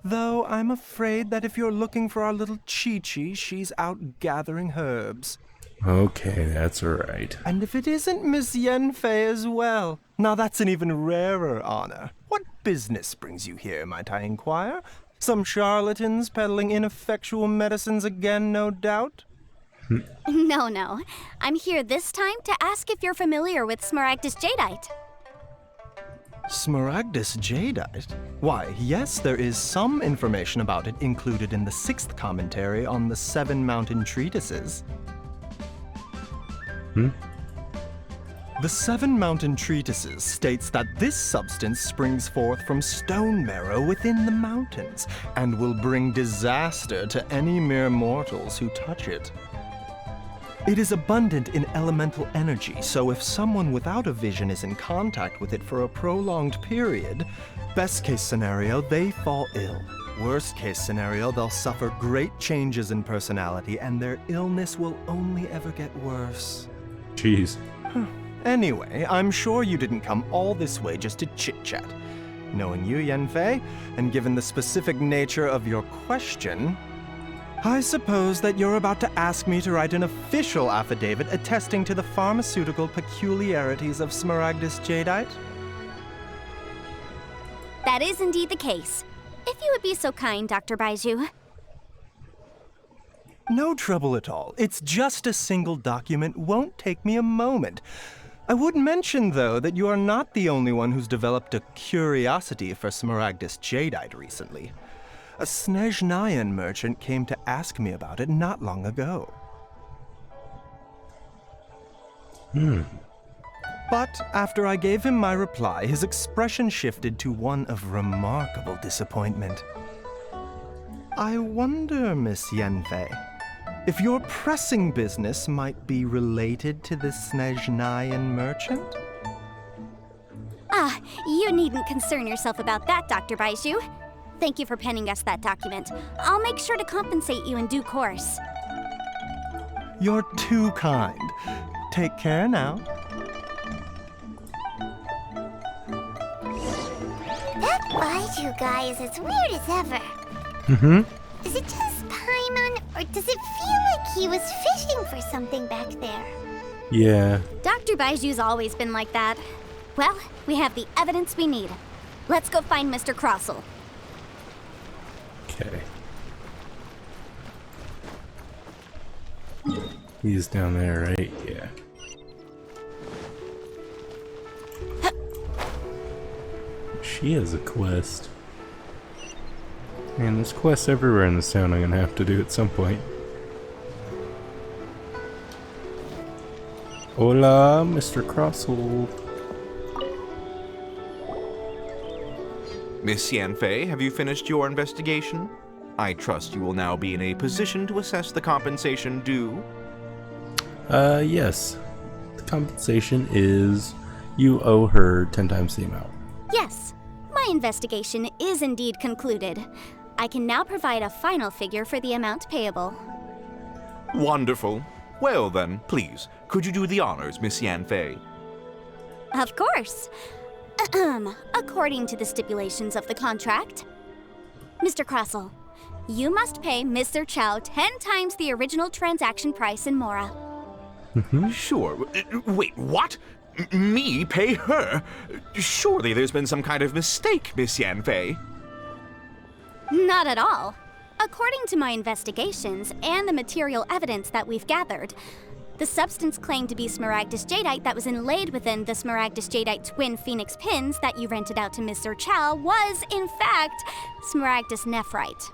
Though I'm afraid that if you're looking for our little Chi-Chi, she's out gathering herbs. Okay, that's alright. And if it isn't Miss Yanfei as well, now that's an even rarer honor. What business brings you here, might I inquire? Some charlatans peddling ineffectual medicines again, no doubt? No. I'm here this time to ask if you're familiar with Smaragdus Jadeite. Smaragdus Jadeite? Why, yes, there is some information about it included in the 6th commentary on the 7 Mountain Treatises. The 7 Mountain Treatises states that this substance springs forth from stone marrow within the mountains, and will bring disaster to any mere mortals who touch it. It is abundant in elemental energy, so if someone without a vision is in contact with it for a prolonged period, best case scenario, they fall ill. Worst case scenario, they'll suffer great changes in personality, and their illness will only ever get worse. Jeez. Anyway, I'm sure you didn't come all this way just to chit-chat. Knowing you, Yanfei, and given the specific nature of your question, I suppose that you're about to ask me to write an official affidavit attesting to the pharmaceutical peculiarities of Smaragdus Jadeite? That is indeed the case. If you would be so kind, Dr. Baiju. No trouble at all. It's just a single document. Won't take me a moment. I would mention, though, that you are not the only one who's developed a curiosity for Smaragdus Jadeite recently. A Snezhnayan merchant came to ask me about it not long ago. But after I gave him my reply, his expression shifted to one of remarkable disappointment. I wonder, Miss Yanfei, if your pressing business might be related to the Snezhnayan merchant? Ah, you needn't concern yourself about that, Dr. Baizhu. Thank you for penning us that document. I'll make sure to compensate you in due course. You're too kind. Take care now. That Baizhu guy is as weird as ever. Mm-hmm. Is it just Paimon, or does it feel like he was fishing for something back there? Yeah. Dr. Baiju's always been like that. Well, we have the evidence we need. Let's go find Mr. Crossell. Okay. He's down there, right? Yeah. She has a quest. Man, there's quests everywhere in this town I'm gonna have to do at some point. Hola, Mr. Crossell. Miss Yanfei, have you finished your investigation? I trust you will now be in a position to assess the compensation due. Yes. The compensation is you owe her 10 times the amount. Yes, my investigation is indeed concluded. I can now provide a final figure for the amount payable. Wonderful. Well then, please, could you do the honors, Miss Yanfei? Of course. According to the stipulations of the contract, Mr. Crossell, you must pay Mr. Chow 10 times the original transaction price in Mora. Sure. Wait, what? Me pay her? Surely there's been some kind of mistake, Miss Yanfei. Not at all. According to my investigations and the material evidence that we've gathered, the substance claimed to be Smaragdus Jadeite that was inlaid within the Smaragdus Jadeite twin phoenix pins that you rented out to Mr. Chow was, in fact, Smaragdus Nephrite.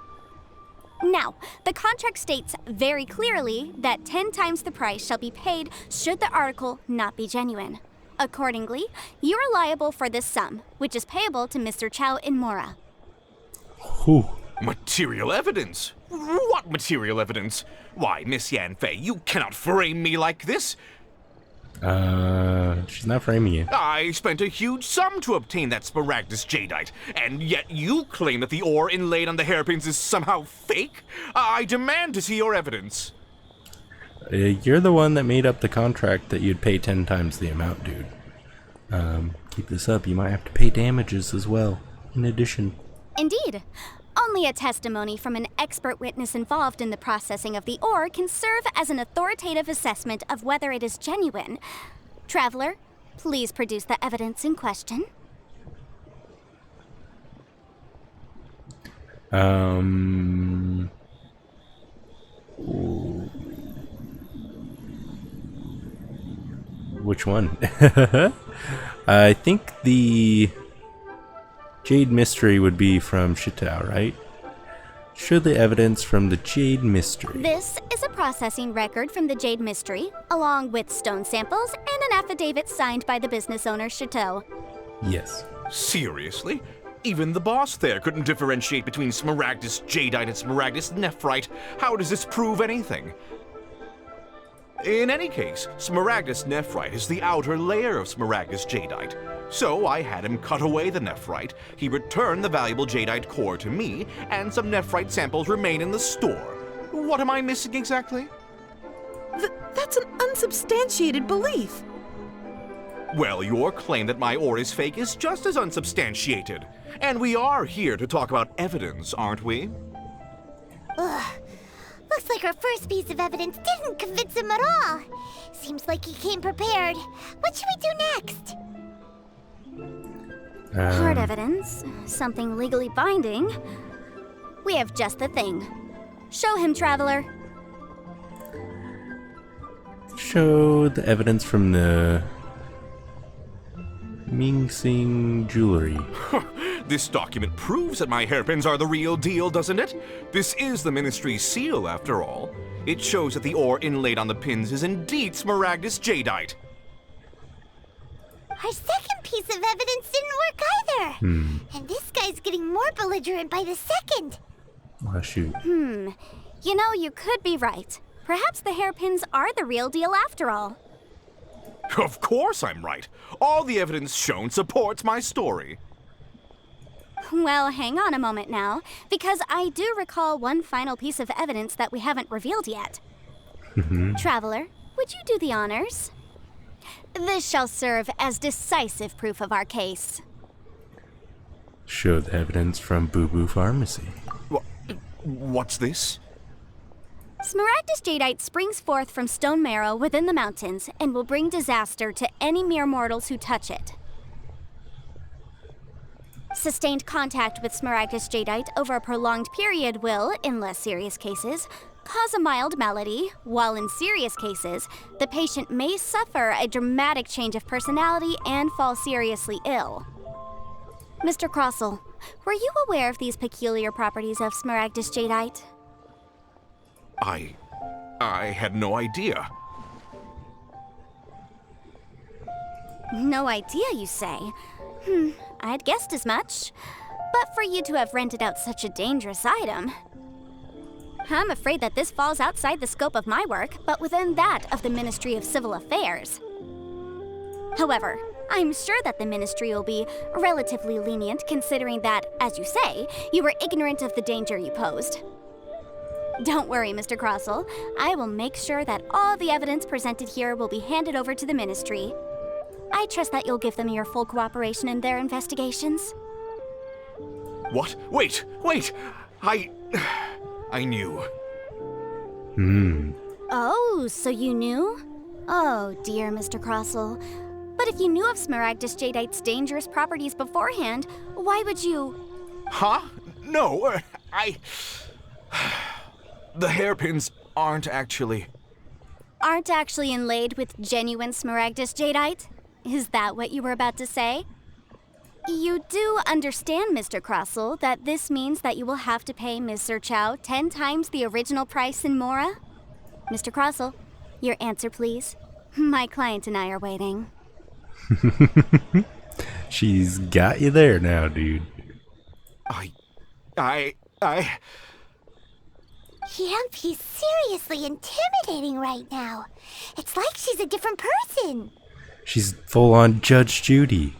Now, the contract states very clearly that 10 times the price shall be paid should the article not be genuine. Accordingly, you are liable for this sum, which is payable to Mr. Chow in Mora. Whew. Material evidence? What material evidence? Why, Miss Yanfei, you cannot frame me like this. She's not framing you. I spent a huge sum to obtain that Smaragdus Jadeite, and yet you claim that the ore inlaid on the hairpins is somehow fake? I demand to see your evidence. You're the one that made up the contract that you'd pay 10 times the amount, dude. Keep this up, you might have to pay damages as well, in addition. Indeed. Only a testimony from an expert witness involved in the processing of the ore can serve as an authoritative assessment of whether it is genuine. Traveler, please produce the evidence in question. Which one? I think the Jade Mystery would be from Shitao, right? Show the evidence from the Jade Mystery. This is a processing record from the Jade Mystery, along with stone samples and an affidavit signed by the business owner, Chateau. Yes. Seriously? Even the boss there couldn't differentiate between Smaragdus Jadeite and Smaragdus Nephrite. How does this prove anything? In any case, Smaragdus Nephrite is the outer layer of Smaragdus Jadeite. So I had him cut away the Nephrite, he returned the valuable Jadeite core to me, and some Nephrite samples remain in the store. What am I missing exactly? That's an unsubstantiated belief. Well, your claim that my ore is fake is just as unsubstantiated. And we are here to talk about evidence, aren't we? Ugh. Looks like our first piece of evidence didn't convince him at all. Seems like he came prepared. What should we do next? Hard evidence, something legally binding. We have just the thing. Show him, Traveler. Show the evidence from the Ming Sing jewelry. This document proves that my hairpins are the real deal, doesn't it? This is the Ministry's seal, after all. It shows that the ore inlaid on the pins is indeed Smaragdus Jadeite. Our second piece of evidence didn't work either. And this guy's getting more belligerent by the second. Oh, shoot. You know, you could be right. Perhaps the hairpins are the real deal after all. Of course I'm right. All the evidence shown supports my story. Well, hang on a moment now, because I do recall one final piece of evidence that we haven't revealed yet. Traveler, would you do the honors? This shall serve as decisive proof of our case. Show the evidence from Boo Boo Pharmacy. What's this? Smaragdus jadeite springs forth from stone marrow within the mountains and will bring disaster to any mere mortals who touch it. Sustained contact with Smaragdus jadeite over a prolonged period will, in less serious cases, cause a mild malady, while in serious cases, the patient may suffer a dramatic change of personality and fall seriously ill. Mr. Crossell, were you aware of these peculiar properties of Smaragdus jadeite? I had no idea. No idea, you say? I'd guessed as much. But for you to have rented out such a dangerous item... I'm afraid that this falls outside the scope of my work, but within that of the Ministry of Civil Affairs. However, I'm sure that the Ministry will be relatively lenient considering that, as you say, you were ignorant of the danger you posed. Don't worry, Mr. Crossell. I will make sure that all the evidence presented here will be handed over to the Ministry. I trust that you'll give them your full cooperation in their investigations. What? Wait! I knew. Oh, so you knew? Oh, dear Mr. Crossell. But if you knew of Smaragdus jadeite's dangerous properties beforehand, why would you... Huh? No, The hairpins aren't actually inlaid with genuine Smaragdus jadeite? Is that what you were about to say? You do understand, Mr. Crossell, that this means that you will have to pay Ms. Sir Chow 10 times the original price in Mora? Mr. Crossell, your answer, please. My client and I are waiting. She's got you there now, dude. Yanfei's seriously intimidating right now. It's like she's a different person. She's full on Judge Judy.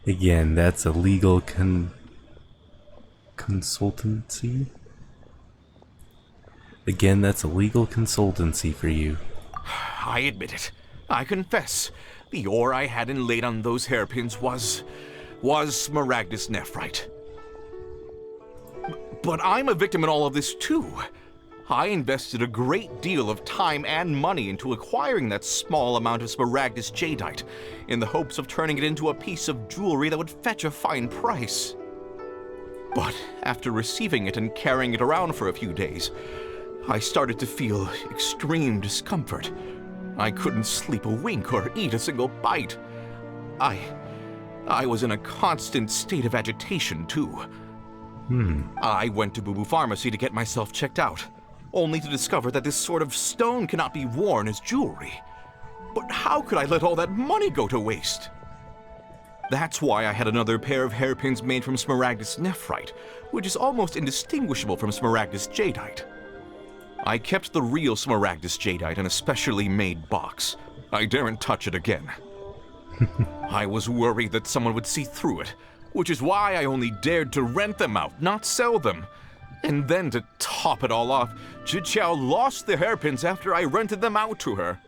Again, that's a legal consultancy. Again, that's a legal consultancy for you. I admit it. I confess. The ore I had inlaid on those hairpins was Smaragdus nephrite. But I'm a victim in all of this too. I invested a great deal of time and money into acquiring that small amount of Smaragdus jadeite, in the hopes of turning it into a piece of jewelry that would fetch a fine price. But after receiving it and carrying it around for a few days, I started to feel extreme discomfort. I couldn't sleep a wink or eat a single bite. I was in a constant state of agitation too. I went to Boo Boo Pharmacy to get myself checked out, only to discover that this sort of stone cannot be worn as jewelry. But how could I let all that money go to waste? That's why I had another pair of hairpins made from Smaragdus nephrite, which is almost indistinguishable from Smaragdus jadeite. I kept the real Smaragdus jadeite in a specially made box. I daren't touch it again. I was worried that someone would see through it, which is why I only dared to rent them out, not sell them. And then to top it all off, Jiqiao lost the hairpins after I rented them out to her.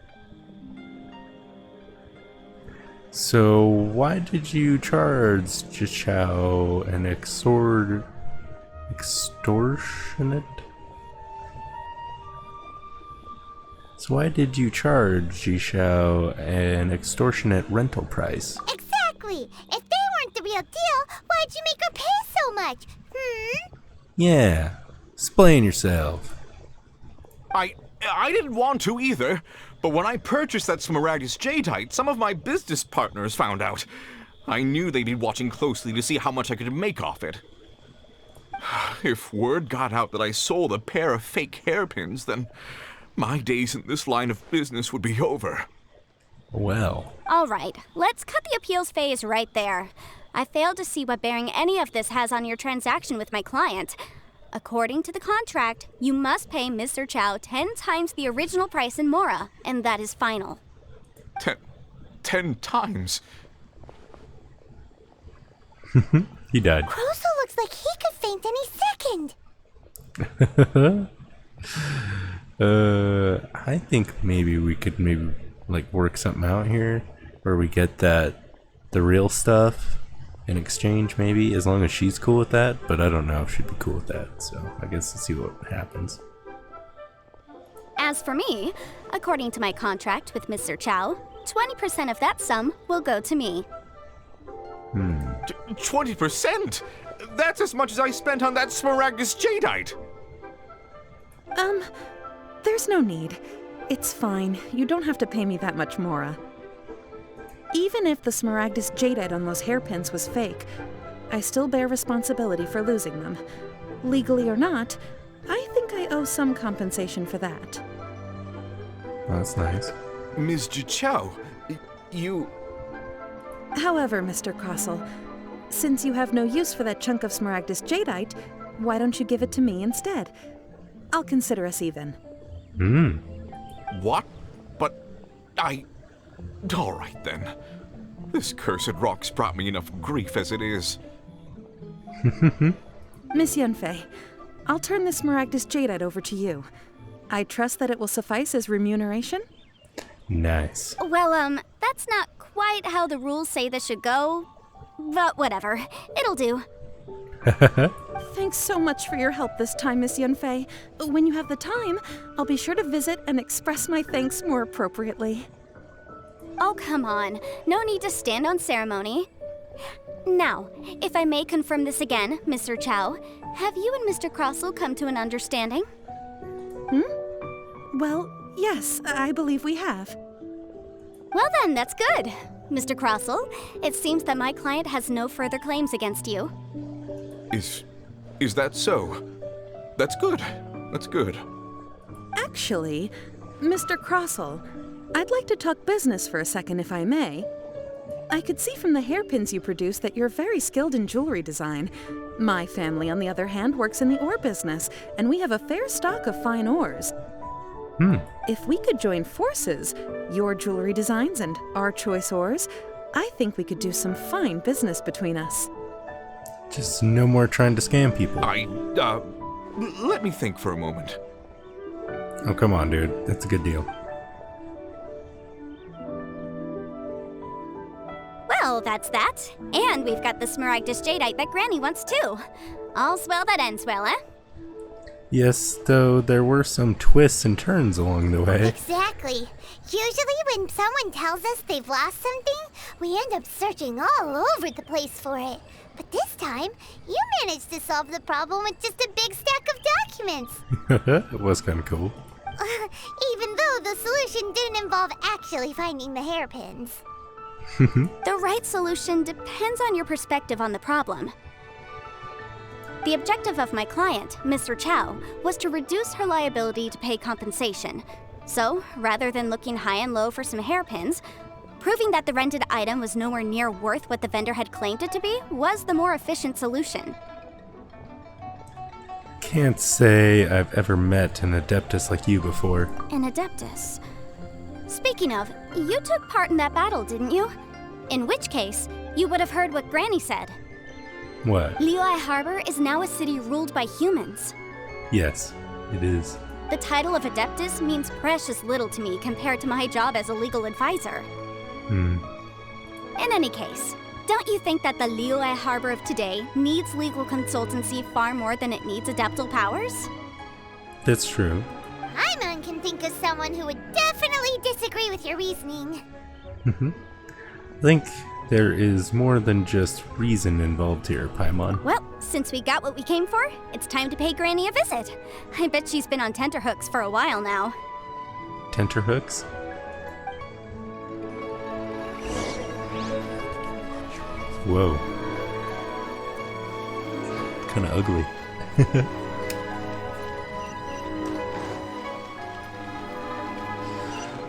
So why did you charge Jiqiao an extortionate? So why did you charge Jiqiao an extortionate rental price? Exactly! If they weren't the real deal, why'd you make her pay so much? Yeah, explain yourself. I didn't want to either, but when I purchased that Smaragdus jadeite, some of my business partners found out. I knew they'd be watching closely to see how much I could make off it. If word got out that I sold a pair of fake hairpins, then my days in this line of business would be over. Well. All right, let's cut the appeals phase right there. I failed to see what bearing any of this has on your transaction with my client. According to the contract, you must pay Mr. Chow 10 times the original price in Mora, and that is final. 10 times? He died. Croso looks like he could faint any second. I think maybe we could like work something out here where we get the real stuff in exchange, maybe, as long as she's cool with that. But I don't know if she'd be cool with that, so I guess let's see what happens. As for me, according to my contract with Mr. Chow, 20% of that sum will go to me. 20%? That's as much as I spent on that Smaragdus Jadeite! There's no need. It's fine. You don't have to pay me that much, Mora. Even if the Smaragdus Jadeite on those hairpins was fake, I still bear responsibility for losing them. Legally or not, I think I owe some compensation for that. Oh, that's nice. Ms. Chow, you... However, Mr. Crossell, since you have no use for that chunk of Smaragdus Jadeite, why don't you give it to me instead? I'll consider us even. What? But all right then. This cursed rock's brought me enough grief as it is. Miss Yanfei, I'll turn this Smaragdus Jadeite over to you. I trust that it will suffice as remuneration? Nice. Well, that's not quite how the rules say this should go, but whatever. It'll do. Thanks so much for your help this time, Miss Yanfei. When you have the time, I'll be sure to visit and express my thanks more appropriately. Oh, come on. No need to stand on ceremony. Now, if I may confirm this again, Mr. Chow, have you and Mr. Crossell come to an understanding? Well, yes, I believe we have. Well then, that's good. Mr. Crossell, it seems that my client has no further claims against you. Is that so? That's good. That's good. Actually, Mr. Crossell, I'd like to talk business for a second, if I may. I could see from the hairpins you produce that you're very skilled in jewelry design. My family, on the other hand, works in the ore business, and we have a fair stock of fine ores. If we could join forces, your jewelry designs and our choice ores, I think we could do some fine business between us. Just no more trying to scam people. Let me think for a moment. Oh, come on, dude. That's a good deal. Well, that's that. And we've got the Smaragdus Jadeite that Granny wants too. All's well that ends well, eh? Yes, though there were some twists and turns along the way. Exactly. Usually when someone tells us they've lost something, we end up searching all over the place for it. But this time, you managed to solve the problem with just a big stack of documents. It was kind of cool. Even though the solution didn't involve actually finding the hairpins. The right solution depends on your perspective on the problem. The objective of my client, Mr. Chow, was to reduce her liability to pay compensation. So, rather than looking high and low for some hairpins, proving that the rented item was nowhere near worth what the vendor had claimed it to be was the more efficient solution. Can't say I've ever met an Adeptus like you before. An Adeptus? Speaking of, you took part in that battle, didn't you? In which case, you would have heard what Granny said. What? Liyue Harbor is now a city ruled by humans. Yes, it is. The title of Adeptus means precious little to me compared to my job as a legal advisor. In any case, don't you think that the Liyue Harbor of today needs legal consultancy far more than it needs adeptal powers? That's true. Paimon can think of someone who would definitely disagree with your reasoning. I think there is more than just reason involved here, Paimon. Well, since we got what we came for, it's time to pay Granny a visit. I bet she's been on tenterhooks for a while now. Tenterhooks? Whoa. Kinda ugly.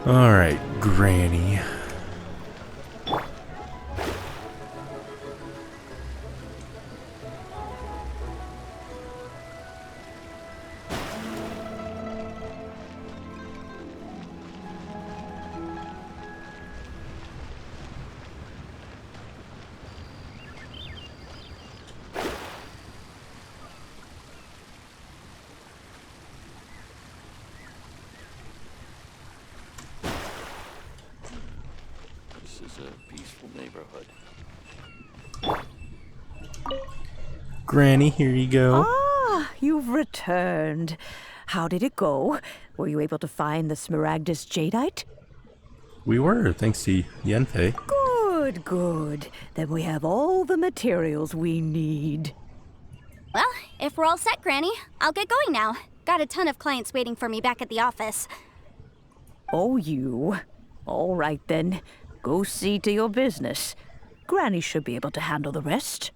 Alright, Granny. a peaceful neighborhood. Granny, here you go. Ah, you've returned. How did it go? Were you able to find the Smaragdus Jadeite? We were, thanks to Yanfei. Good, good. Then we have all the materials we need. Well, if we're all set, Granny, I'll get going now. Got a ton of clients waiting for me back at the office. Oh, you. All right, then. Go see to your business. Granny should be able to handle the rest.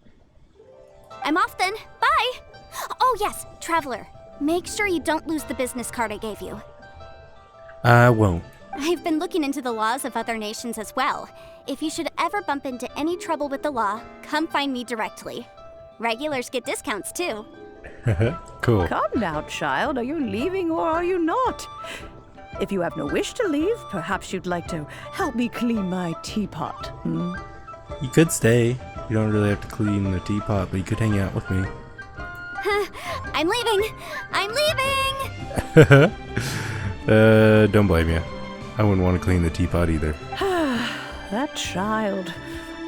I'm off then. Bye! Oh yes, Traveler. Make sure you don't lose the business card I gave you. I won't. I've been looking into the laws of other nations as well. If you should ever bump into any trouble with the law, come find me directly. Regulars get discounts too. Cool. Come now, child. Are you leaving or are you not? If you have no wish to leave, perhaps you'd like to help me clean my teapot, hmm? You could stay. You don't really have to clean the teapot, but you could hang out with me. I'm leaving! I'm leaving! Don't blame you. I wouldn't want to clean the teapot either. That child.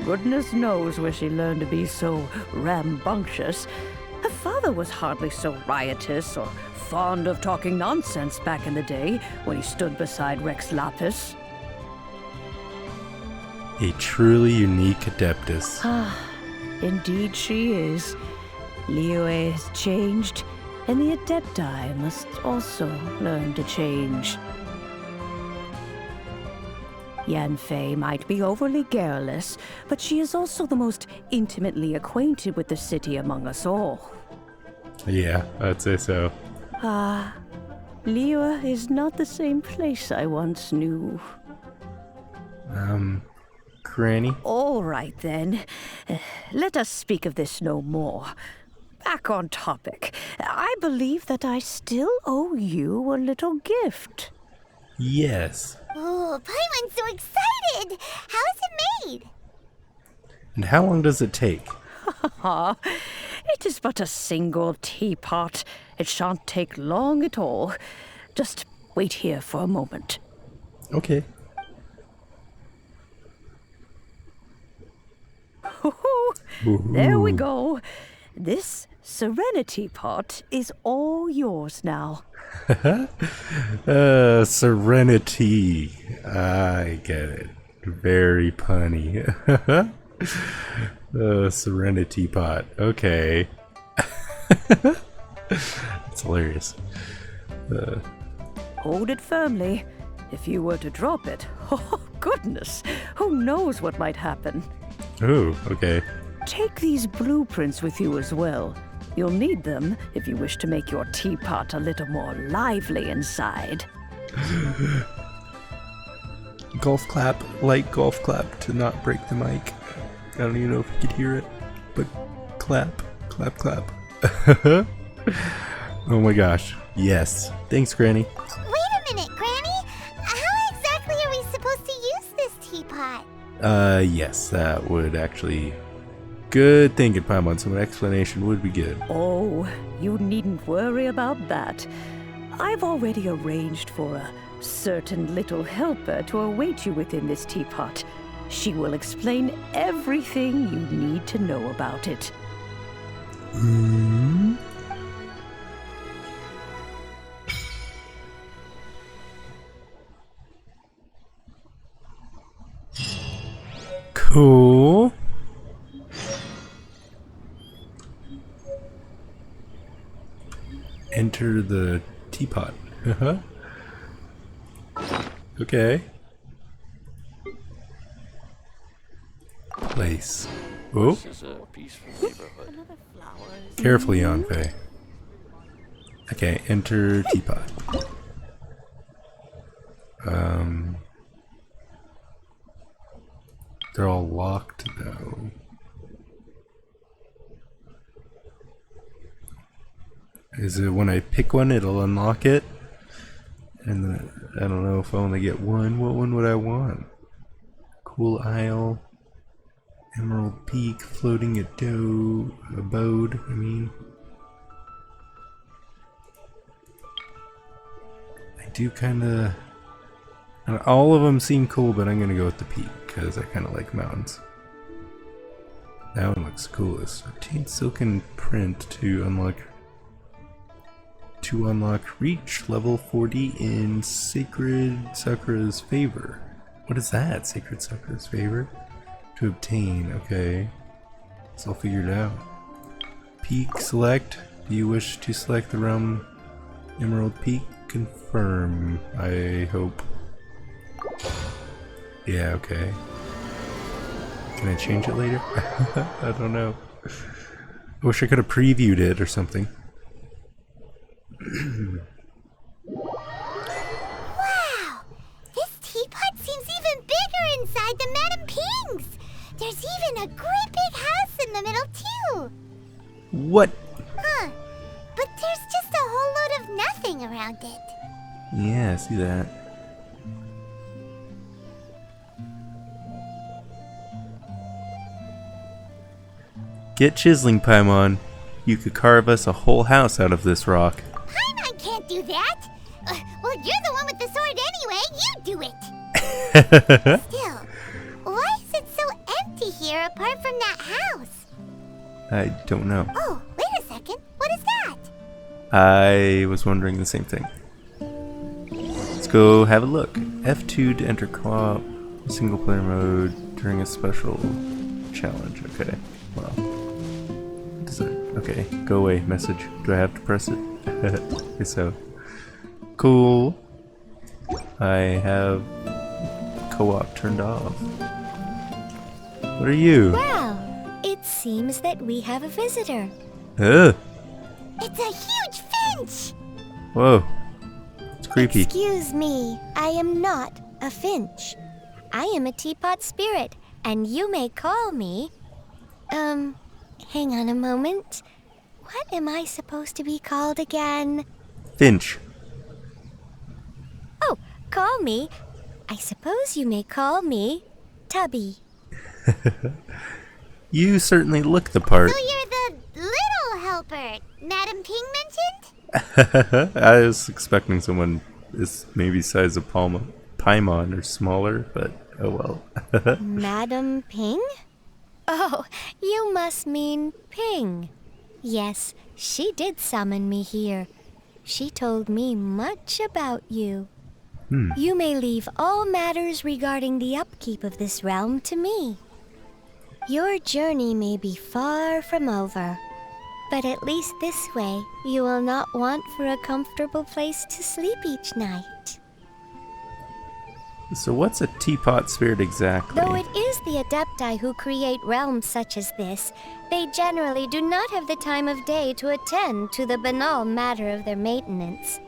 Goodness knows where she learned to be so rambunctious. Her father was hardly so riotous or fond of talking nonsense back in the day when he stood beside Rex Lapis. A truly unique Adeptus. Indeed she is. Liyue has changed, and the Adepti must also learn to change. Yanfei might be overly garrulous, but she is also the most intimately acquainted with the city among us all. Yeah, I'd say so. Liyue is not the same place I once knew. Granny? All right, then. Let us speak of this no more. Back on topic. I believe that I still owe you a little gift. Yes. Oh, Paimon's so excited! How is it made? And how long does it take? It is but a single teapot. It shan't take long at all. Just wait here for a moment. Okay. There we go. This Serenity Pot is all yours now. Serenity. I get it. Very punny. Serenity Pot. Okay. It's hilarious. Hold it firmly. If you were to drop it, oh goodness, who knows what might happen. Ooh, okay. Take these blueprints with you as well. You'll need them if you wish to make your teapot a little more lively inside. Golf clap, light golf clap to not break the mic. I don't even know if you could hear it, but clap, clap, clap. Oh my gosh, yes. Thanks, Granny. Wait a minute, Granny. How exactly are we supposed to use this teapot? Yes, that would actually... Good thinking, Paimon. Some explanation would be good. Oh, you needn't worry about that. I've already arranged for a certain little helper to await you within this teapot. She will explain everything you need to know about it. Cool. Enter the teapot. Okay. Place. Oh. This is a peaceful neighborhood. Carefully, Yanfei. Okay, enter teapot. They're all locked though. Is it when I pick one, it'll unlock it? And then, I don't know if I only get one. What one would I want? Cool Isle, Emerald Peak, Floating Abode, I mean. I do kinda... All of them seem cool, but I'm gonna go with the peak. because I kind of like mountains. That one looks coolest. Obtain silken print to unlock reach level 40 in Sacred Sakura's favor. What is that? Sacred Sakura's favor? To obtain, okay. So I'll figure it out. Peak select. Do you wish to select the realm Emerald Peak? Confirm, I hope. Yeah, okay. Can I change it later? I don't know. I wish I could have previewed it or something. Wow! This teapot seems even bigger inside than Madame Ping's! There's even a great big house in the middle, too! What? Huh. But there's just a whole load of nothing around it. Yeah, I see that. Get chiseling, Paimon. You could carve us a whole house out of this rock. Paimon can't do that! Well, you're the one with the sword anyway, you do it! Still, why is it so empty here apart from that house? I don't know. Oh, wait a second, what is that? I was wondering the same thing. Let's go have a look. F2 to enter co-op single player mode during a special challenge. Okay, well. Does it? Okay, go away message. Do I have to press it? Okay, so. Cool. I have co-op turned off. What are you? Well, it seems that we have a visitor. It's a huge finch! Whoa. It's creepy. Excuse me, I am not a finch. I am a teapot spirit, and you may call me... hang on a moment. What am I supposed to be called again? Finch. Oh, call me. I suppose you may call me Tubby. You certainly look the part. So you're the little helper Madame Ping mentioned? I was expecting someone is maybe size of Paimon or smaller, but oh well. Madame Ping? Oh, you must mean Ping. Yes, she did summon me here. She told me much about you. You may leave all matters regarding the upkeep of this realm to me. Your journey may be far from over, but at least this way you will not want for a comfortable place to sleep each night. So what's a teapot spirit exactly? Though it is the Adepti who create realms such as this, they generally do not have the time of day to attend to the banal matter of their maintenance.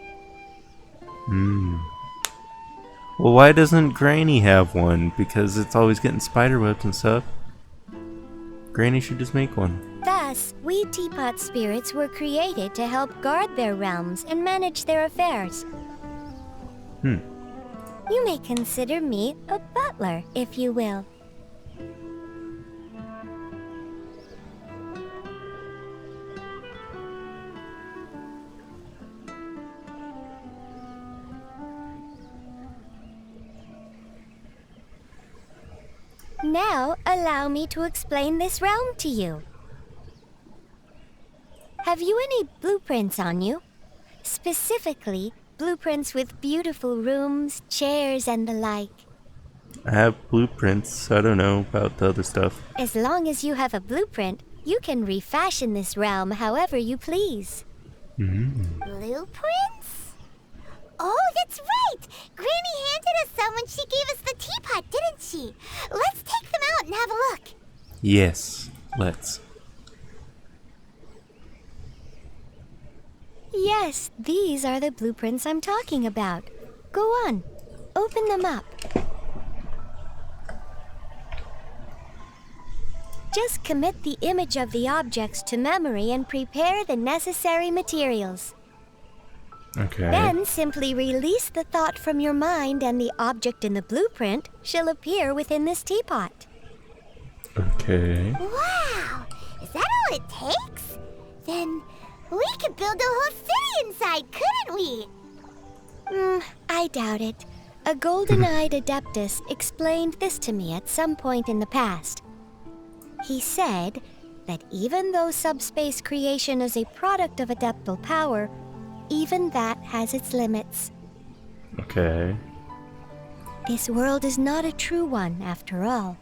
Well, why doesn't Granny have one? Because it's always getting spiderwebs and stuff. Granny should just make one. Thus, we teapot spirits were created to help guard their realms and manage their affairs. You may consider me a butler, if you will. Now, allow me to explain this realm to you. Have you any blueprints on you? Specifically, blueprints with beautiful rooms, chairs, and the like. I have blueprints. I don't know about the other stuff. As long as you have a blueprint, you can refashion this realm however you please. Blueprints? Oh, that's right! Granny handed us some when she gave us the teapot, didn't she? Let's take them out and have a look. Yes, let's. Yes, these are the blueprints I'm talking about. Go on, open them up. Just commit the image of the objects to memory and prepare the necessary materials. Okay. Then simply release the thought from your mind and the object in the blueprint shall appear within this teapot. Okay. Wow! Is that all it takes? Then we could build a whole city inside, couldn't we? I doubt it. A golden-eyed Adeptus explained this to me at some point in the past. He said that even though Subspace Creation is a product of Adeptal power, even that has its limits. Okay. This world is not a true one, after all.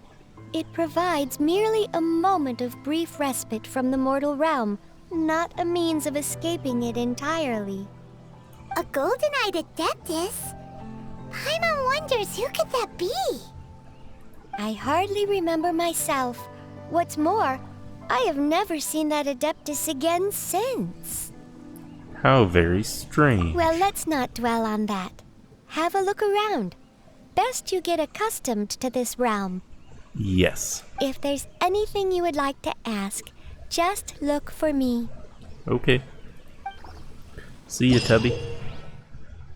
It provides merely a moment of brief respite from the mortal realm, not a means of escaping it entirely. A golden-eyed Adeptus? Paimon wonders who could that be? I hardly remember myself. What's more, I have never seen that Adeptus again since. How very strange. Well, let's not dwell on that. Have a look around. Best you get accustomed to this realm. Yes. If there's anything you would like to ask, just look for me. Okay. See ya, Tubby.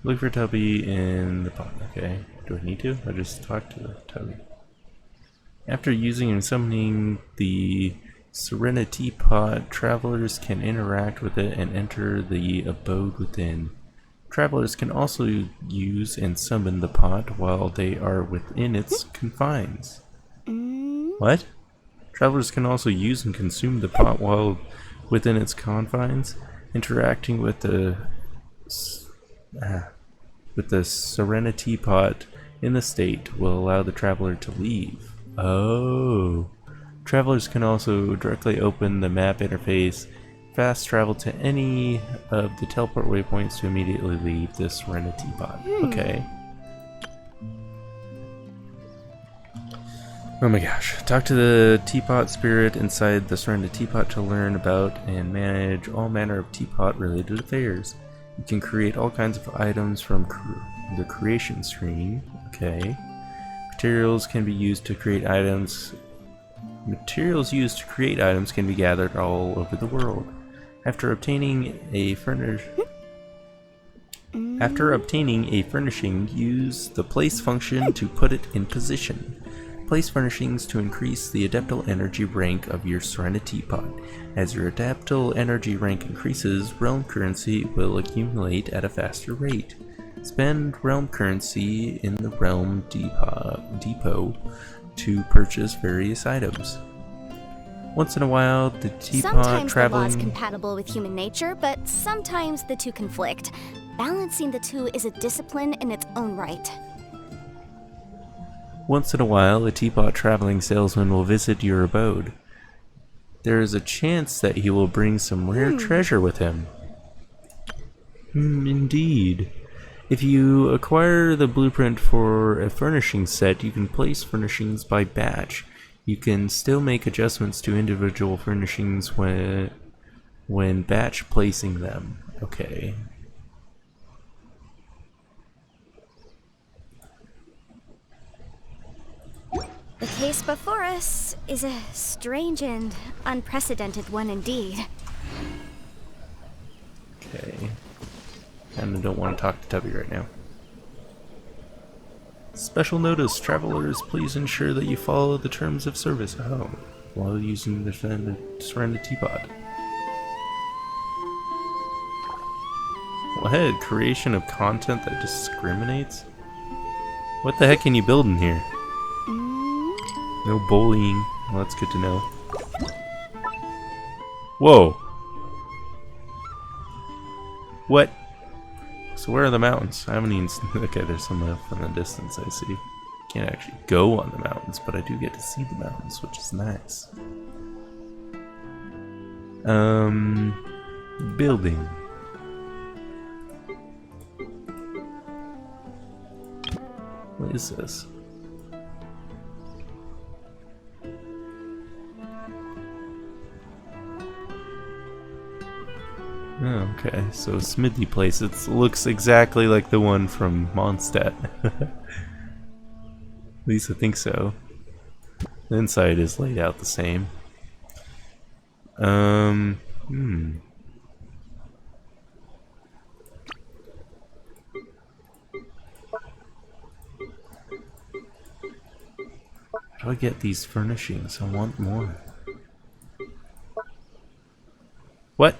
Look for Tubby in the pot. Okay. Do I need to? I just talked to the Tubby. After using and summoning the Serenitea Pot, travelers can interact with it and enter the abode within. Travelers can also use and summon the pot while they are within its confines. What? Travelers can also use and consume the pot while within its confines. Interacting with the Serenitea Pot in the state will allow the traveler to leave. Oh. Travelers can also directly open the map interface, fast travel to any of the teleport waypoints to immediately leave the Serenitea Pot. Okay. Oh my gosh. Talk to the teapot spirit inside the Serenitea Pot to learn about and manage all manner of teapot related affairs. You can create all kinds of items from the creation screen. Okay. Materials can be used to create items. Materials used to create items can be gathered all over the world. After obtaining a furnishing, use the place function to put it in position. Place furnishings to increase the adeptal energy rank of your Serenitea Pot. As your adeptal energy rank increases, realm currency will accumulate at a faster rate. Spend realm currency in the realm depot to purchase various items. Once in a while, the teapot Sometimes traveling... the law's compatible with human nature, but sometimes the two conflict. Balancing the two is a discipline in its own right. Once in a while, a teapot traveling salesman will visit your abode. There is a chance that he will bring some rare treasure with him. Indeed. If you acquire the blueprint for a furnishing set, you can place furnishings by batch. You can still make adjustments to individual furnishings when batch placing them. Okay. The case before us is a strange and unprecedented one indeed. Okay. And I don't want to talk to Tubby right now. Special notice, travelers, please ensure that you follow the terms of service at home while using the Serenitea Pot. What? Creation of content that discriminates? What the heck can you build in here? No bullying. Well, that's good to know. Whoa! What? So where are the mountains? I haven't even... Okay, there's some up in the distance, I see. Can't actually go on the mountains, but I do get to see the mountains, which is nice. Building. What is this? Oh, okay, so smithy place. It looks exactly like the one from Mondstadt. At least I think so. The inside is laid out the same. How do I get these furnishings? I want more. What?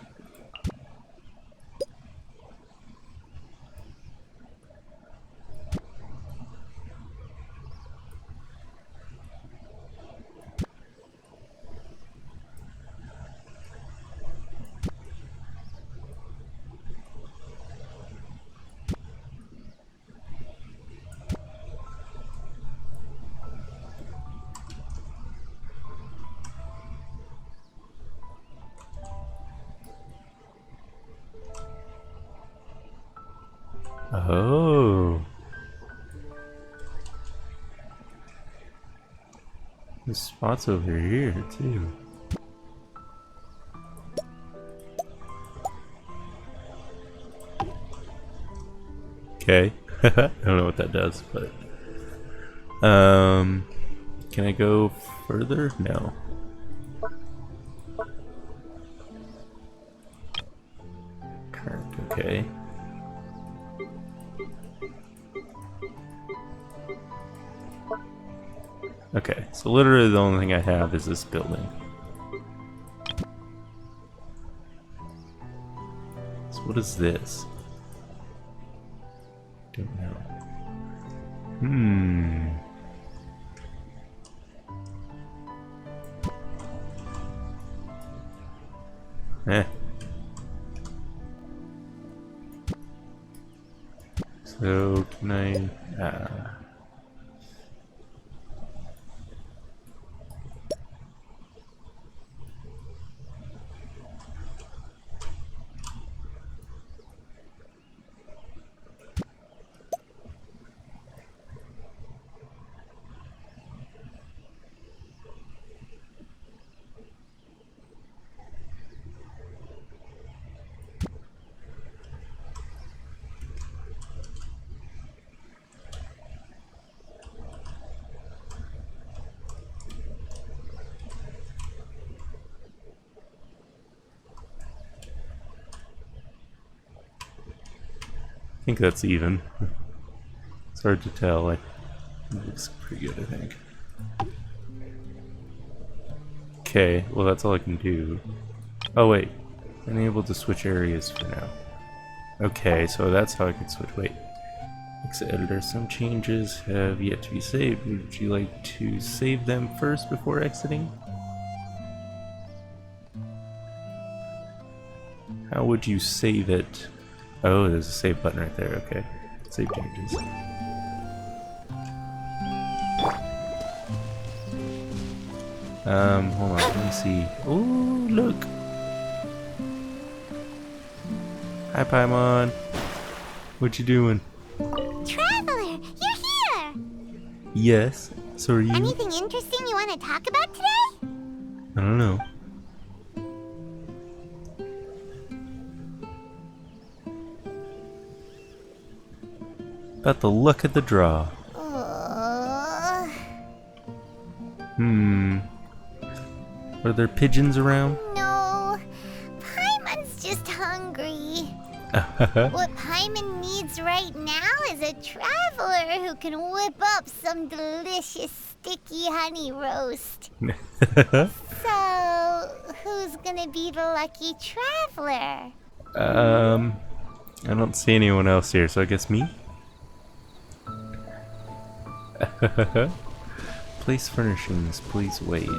Oh. There's spots over here too. Okay. I don't know what that does, but can I go further? No. Current, okay. Okay, so literally the only thing I have is this building. So what is this? Don't know. Eh. So can I I think that's even. It's hard to tell. It looks pretty good, I think. Okay, well that's all I can do. Oh wait, unable to switch areas for now. Okay, so that's how I can switch. Wait. Exit editor. Some changes have yet to be saved. Would you like to save them first before exiting? How would you save it? Oh, there's a save button right there. Okay. Save changes. Hold on. Let me see. Ooh, look. Hi, Paimon. What you doing? Traveler, you're here! Yes. So are you? Anything interesting you want to talk about today? I don't know. About the luck of the draw. Are there pigeons around? No. Paimon's just hungry. What Paimon needs right now is a traveler who can whip up some delicious sticky honey roast. So, who's gonna be the lucky traveler? I don't see anyone else here, so I guess me? Place furnishings, please wait.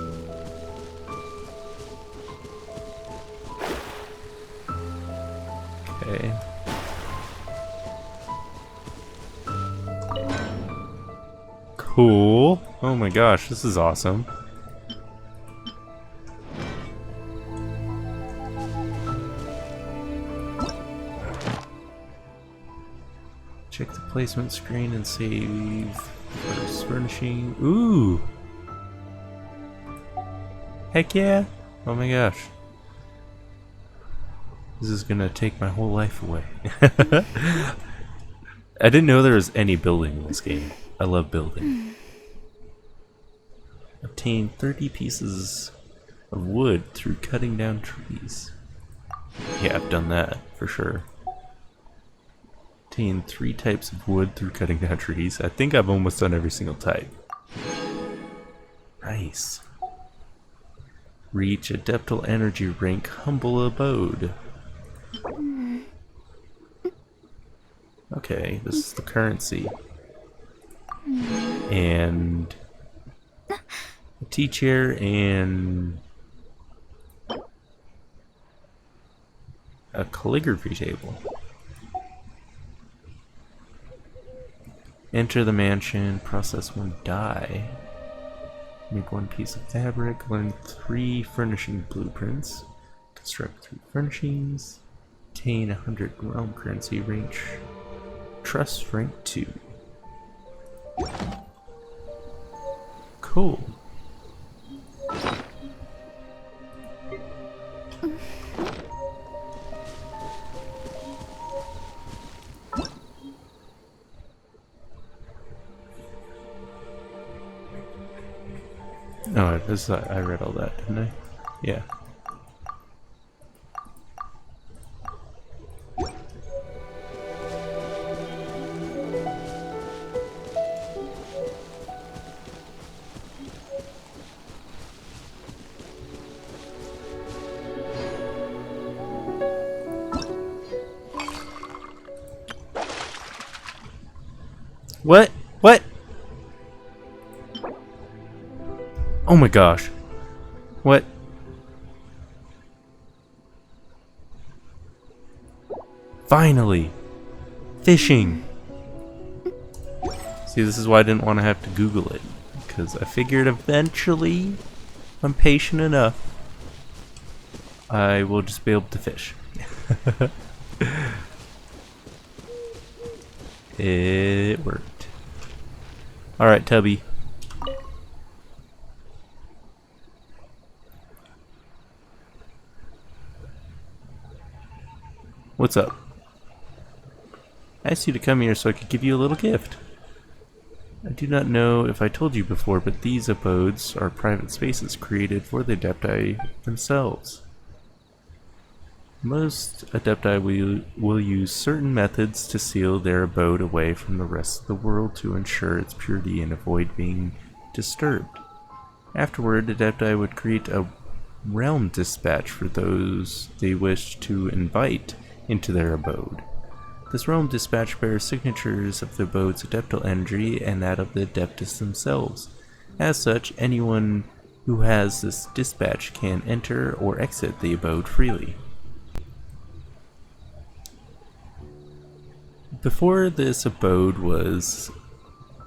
Okay. Cool. Oh my gosh, this is awesome. Check the placement screen and save first furnishing. Ooh! Heck yeah! Oh my gosh. This is gonna take my whole life away. I didn't know there was any building in this game. I love building. Obtain 30 pieces of wood through cutting down trees. Yeah, I've done that for sure. Obtain 3 types of wood through cutting down trees. I think I've almost done every single type. Nice. Reach Adeptal Energy rank Humble Abode. Okay, this is the currency. And a tea chair and a calligraphy table. Enter the mansion, process 1 dye. Make 1 piece of fabric, learn 3 furnishing blueprints. Construct 3 furnishings. Obtain 100 realm currency, reach Trust rank 2. Cool. Oh, I read all that, didn't I? Yeah. What? What? Oh my gosh. What? Finally! Fishing! See, this is why I didn't want to have to Google it. Because I figured eventually, if I'm patient enough, I will just be able to fish. It worked. Alright, Tubby. What's up? I asked you to come here so I could give you a little gift. I do not know if I told you before, but these abodes are private spaces created for the Adepti themselves. Most Adepti will use certain methods to seal their abode away from the rest of the world to ensure its purity and avoid being disturbed. Afterward, Adepti would create a realm dispatch for those they wish to invite into their abode. This realm dispatch bears signatures of the abode's adeptal energy and that of the Adeptus themselves. As such, anyone who has this dispatch can enter or exit the abode freely. Before this abode was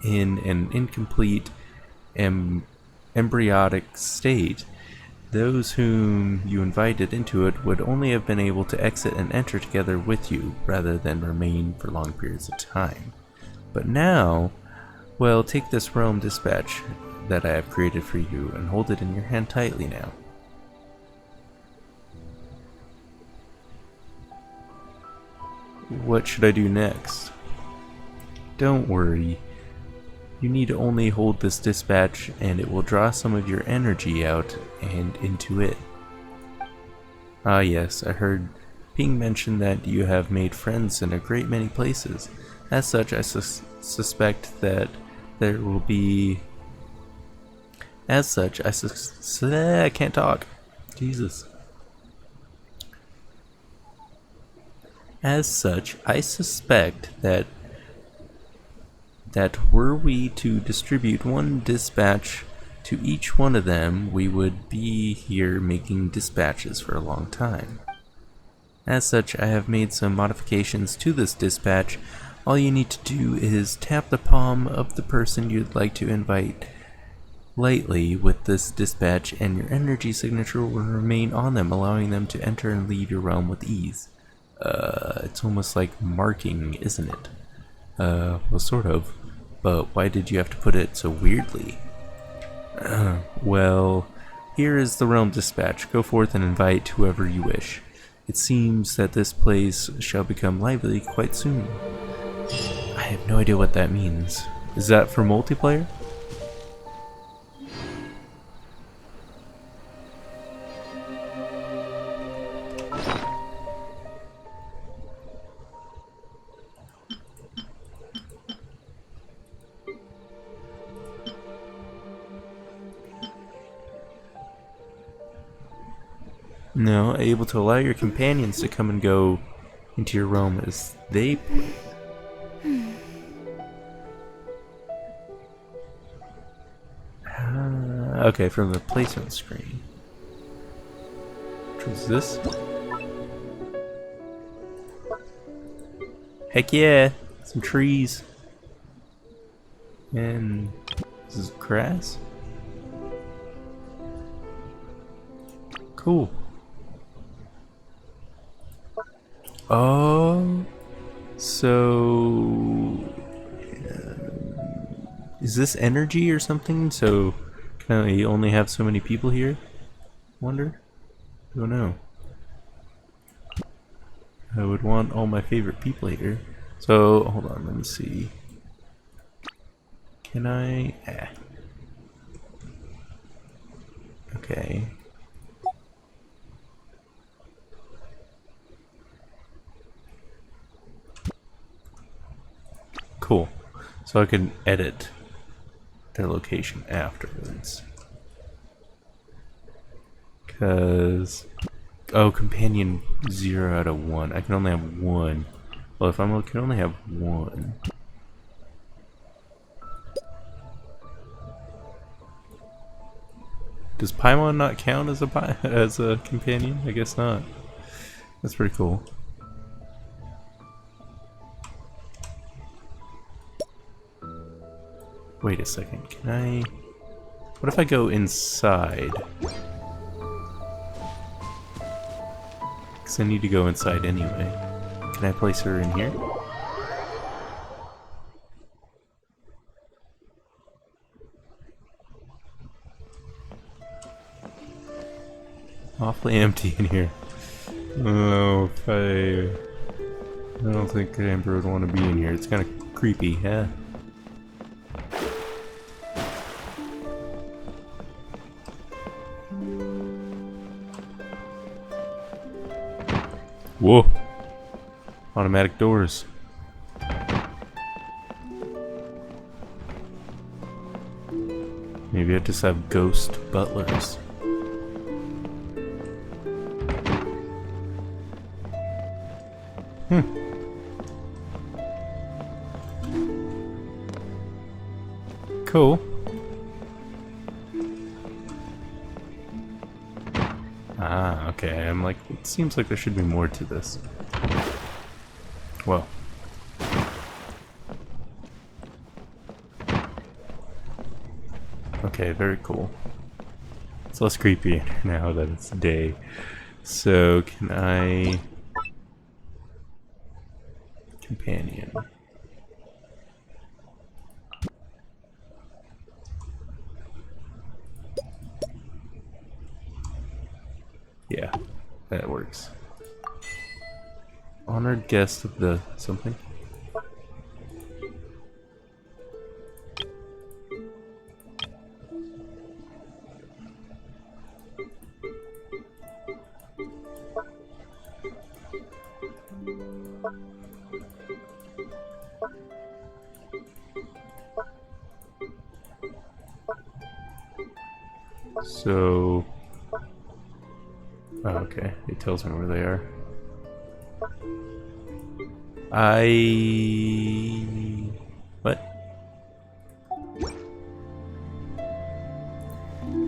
in an incomplete embryonic state, those whom you invited into it would only have been able to exit and enter together with you, rather than remain for long periods of time. But now, well, take this realm dispatch that I have created for you and hold it in your hand tightly now. What should I do next? Don't worry. You need to only hold this dispatch and it will draw some of your energy out and into it. Ah yes, I heard Ping mention that you have made friends in a great many places. As such, I suspect that there will be... As such, I can't talk. Jesus. As such, I suspect that were we to distribute one dispatch to each one of them, we would be here making dispatches for a long time. As such, I have made some modifications to this dispatch. All you need to do is tap the palm of the person you'd like to invite lightly with this dispatch, and your energy signature will remain on them, allowing them to enter and leave your realm with ease. It's almost like marking, isn't it? Well, sort of. But why did you have to put it so weirdly? Well, here is the realm dispatch. Go forth and invite whoever you wish. It seems that this place shall become lively quite soon. I have no idea what that means. Is that for multiplayer? No, able to allow your companions to come and go into your realm as they play. Okay, from the placement screen. What is this? Heck yeah! Some trees. And this is grass? Cool. Oh, so Is this energy or something? So can I only have so many people here? Wonder? Don't know. I would want all my favorite people here. So hold on, let me see. Can I? Okay. Cool. So I can edit their location afterwards. Cause companion 0 out of 1. I can only have 1. Well, if I can only have 1. Does Paimon not count as a companion? I guess not. That's pretty cool. Wait a second, can I... What if I go inside? Because I need to go inside anyway. Can I place her in here? Awfully empty in here. Oh, I don't think Amber would want to be in here. It's kind of creepy, yeah. Whoa! Automatic doors. Maybe I just have ghost butlers. Cool. Ah, okay. I'm like, it seems like there should be more to this. Whoa. Okay, very cool. It's less creepy now that it's day. So, can I... Companion. Yeah, that works. Honored guest of the something. So... Oh, okay. It tells me where they are. What?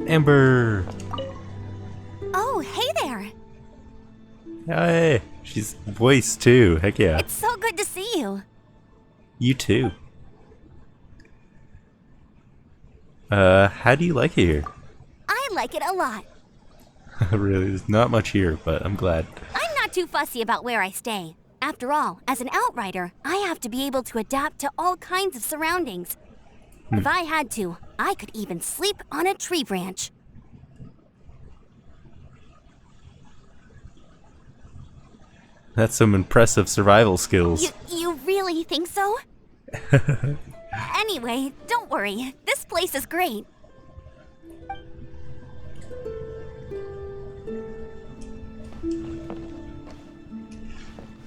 Amber! Oh, hey there! Hey! She's voiced too. Heck yeah. It's so good to see you. You too. How do you like it here? I like it a lot. Really, there's not much here, but I'm glad. I'm not too fussy about where I stay. After all, as an outrider, I have to be able to adapt to all kinds of surroundings. If I had to, I could even sleep on a tree branch. That's some impressive survival skills. You really think so? Anyway, don't worry. This place is great.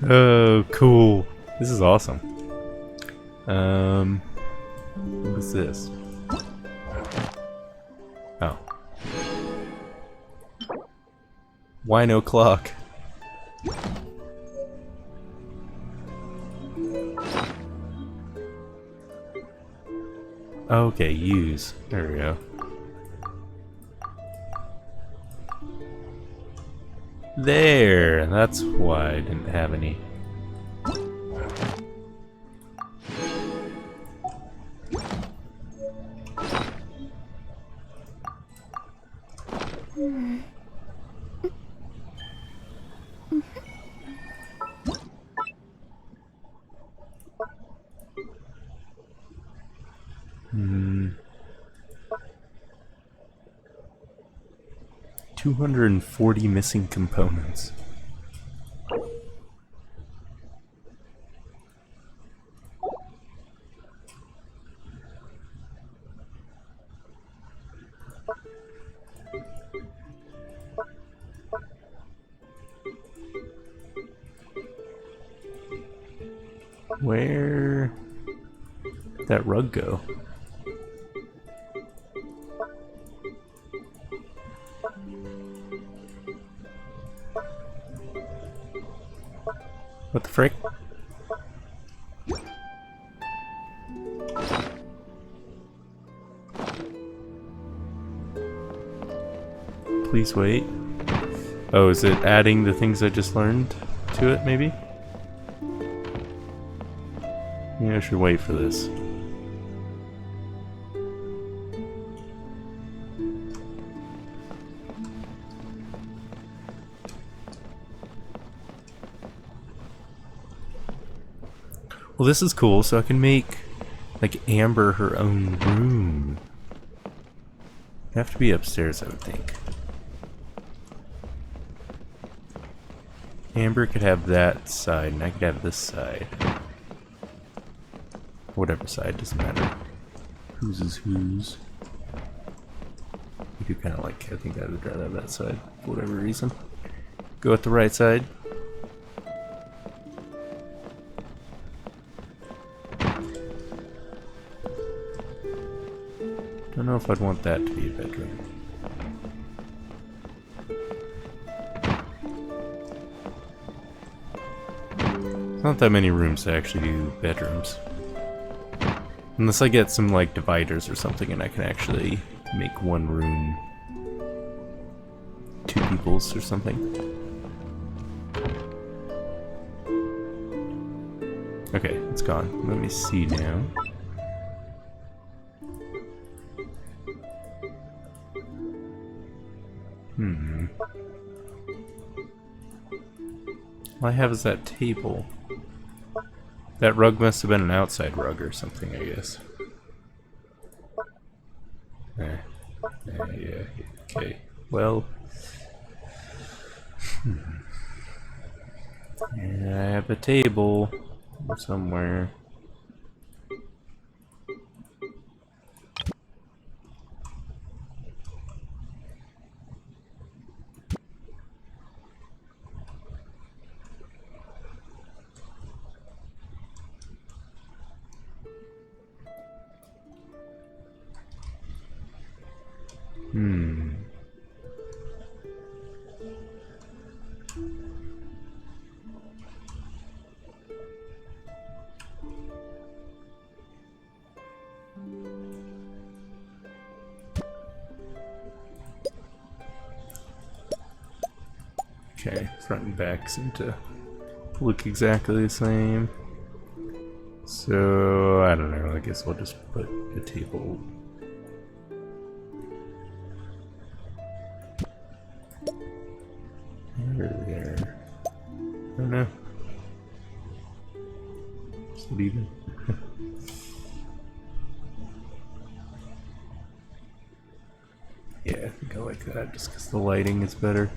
Oh, cool. This is awesome. What is this? Oh. Why no clock? Okay, use. There we go. There! That's why I didn't have any. Hmm. 240 missing components. Where did that rug go? What the frick? Please wait. Oh, is it adding the things I just learned to it, maybe? Yeah, I should wait for this. Well, this is cool, so I can make, like, Amber her own room. It'd have to be upstairs, I would think. Amber could have that side, and I could have this side. Whatever side, doesn't matter. Whose is whose. I do kind of like, I think I would rather have that side, for whatever reason. Go with the right side. Don't know if I'd want that to be a bedroom. There's not that many rooms to actually do bedrooms. Unless I get some like dividers or something and I can actually make one room 2 people's or something. Okay, it's gone. Let me see now. All I have is that table. That rug must have been an outside rug or something, I guess. Yeah, okay. Well. And I have a table somewhere. Okay, front and back seem to look exactly the same. So, I don't know, I guess we'll just put a table. There. I don't know. Is it even? Yeah, I think I like that just because the lighting is better.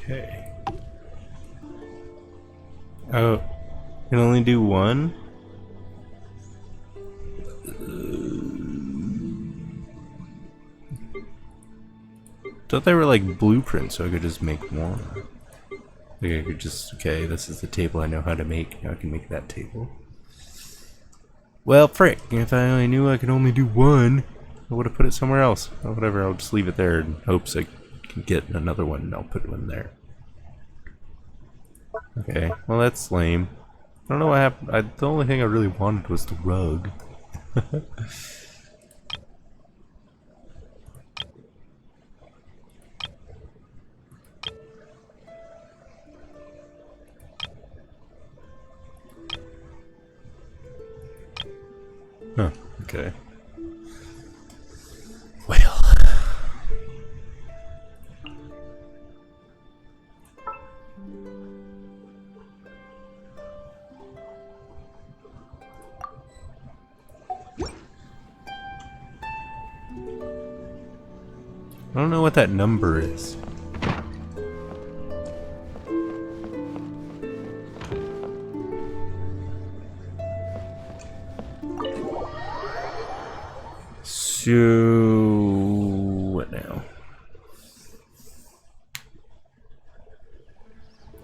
Okay. Oh, can only do one? thought they were like blueprints, so I could just make one. Like I could just, okay, this is the table I know how to make. Now I can make that table. Well, frick, if I only knew I could only do one, I would have put it somewhere else. Or whatever, I'll just leave it there in hopes I can get another one and I'll put one there. Okay, well that's lame. I don't know what happened. The only thing I really wanted was the rug. Huh, okay. Well. I don't know what that number is. So what now?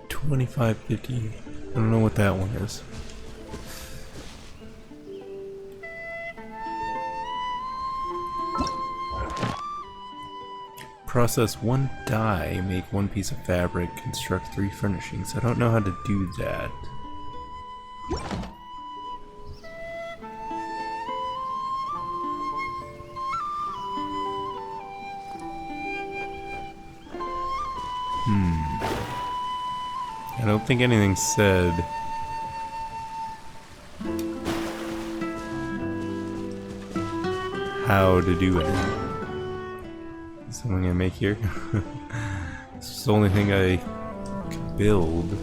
2550. I don't know what that one is. Process one dye, make one piece of fabric, construct 3 furnishings. I don't know how to do that. I don't think anything said how to do it. Something I make here. This is the only thing I can build.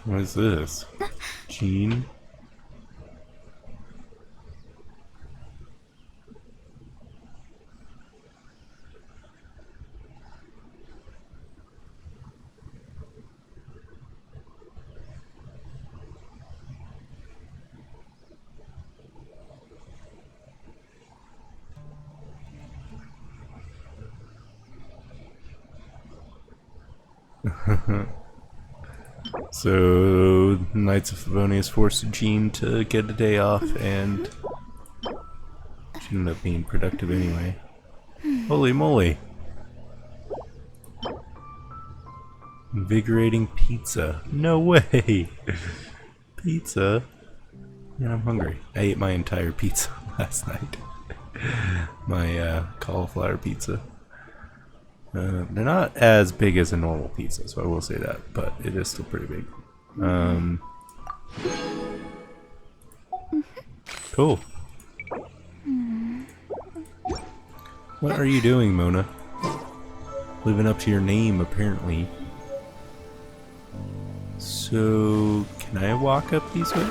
What is this? Gene? So, Knights of Favonius forced Jean to get a day off, and she ended up being productive anyway. Holy moly! Invigorating pizza. No way! Pizza? Man, I'm hungry. I ate my entire pizza last night. My cauliflower pizza. They're not as big as a normal pizza, so I will say that, but it is still pretty big. Cool. What are you doing, Mona? Living up to your name, apparently. So, can I walk up these ways?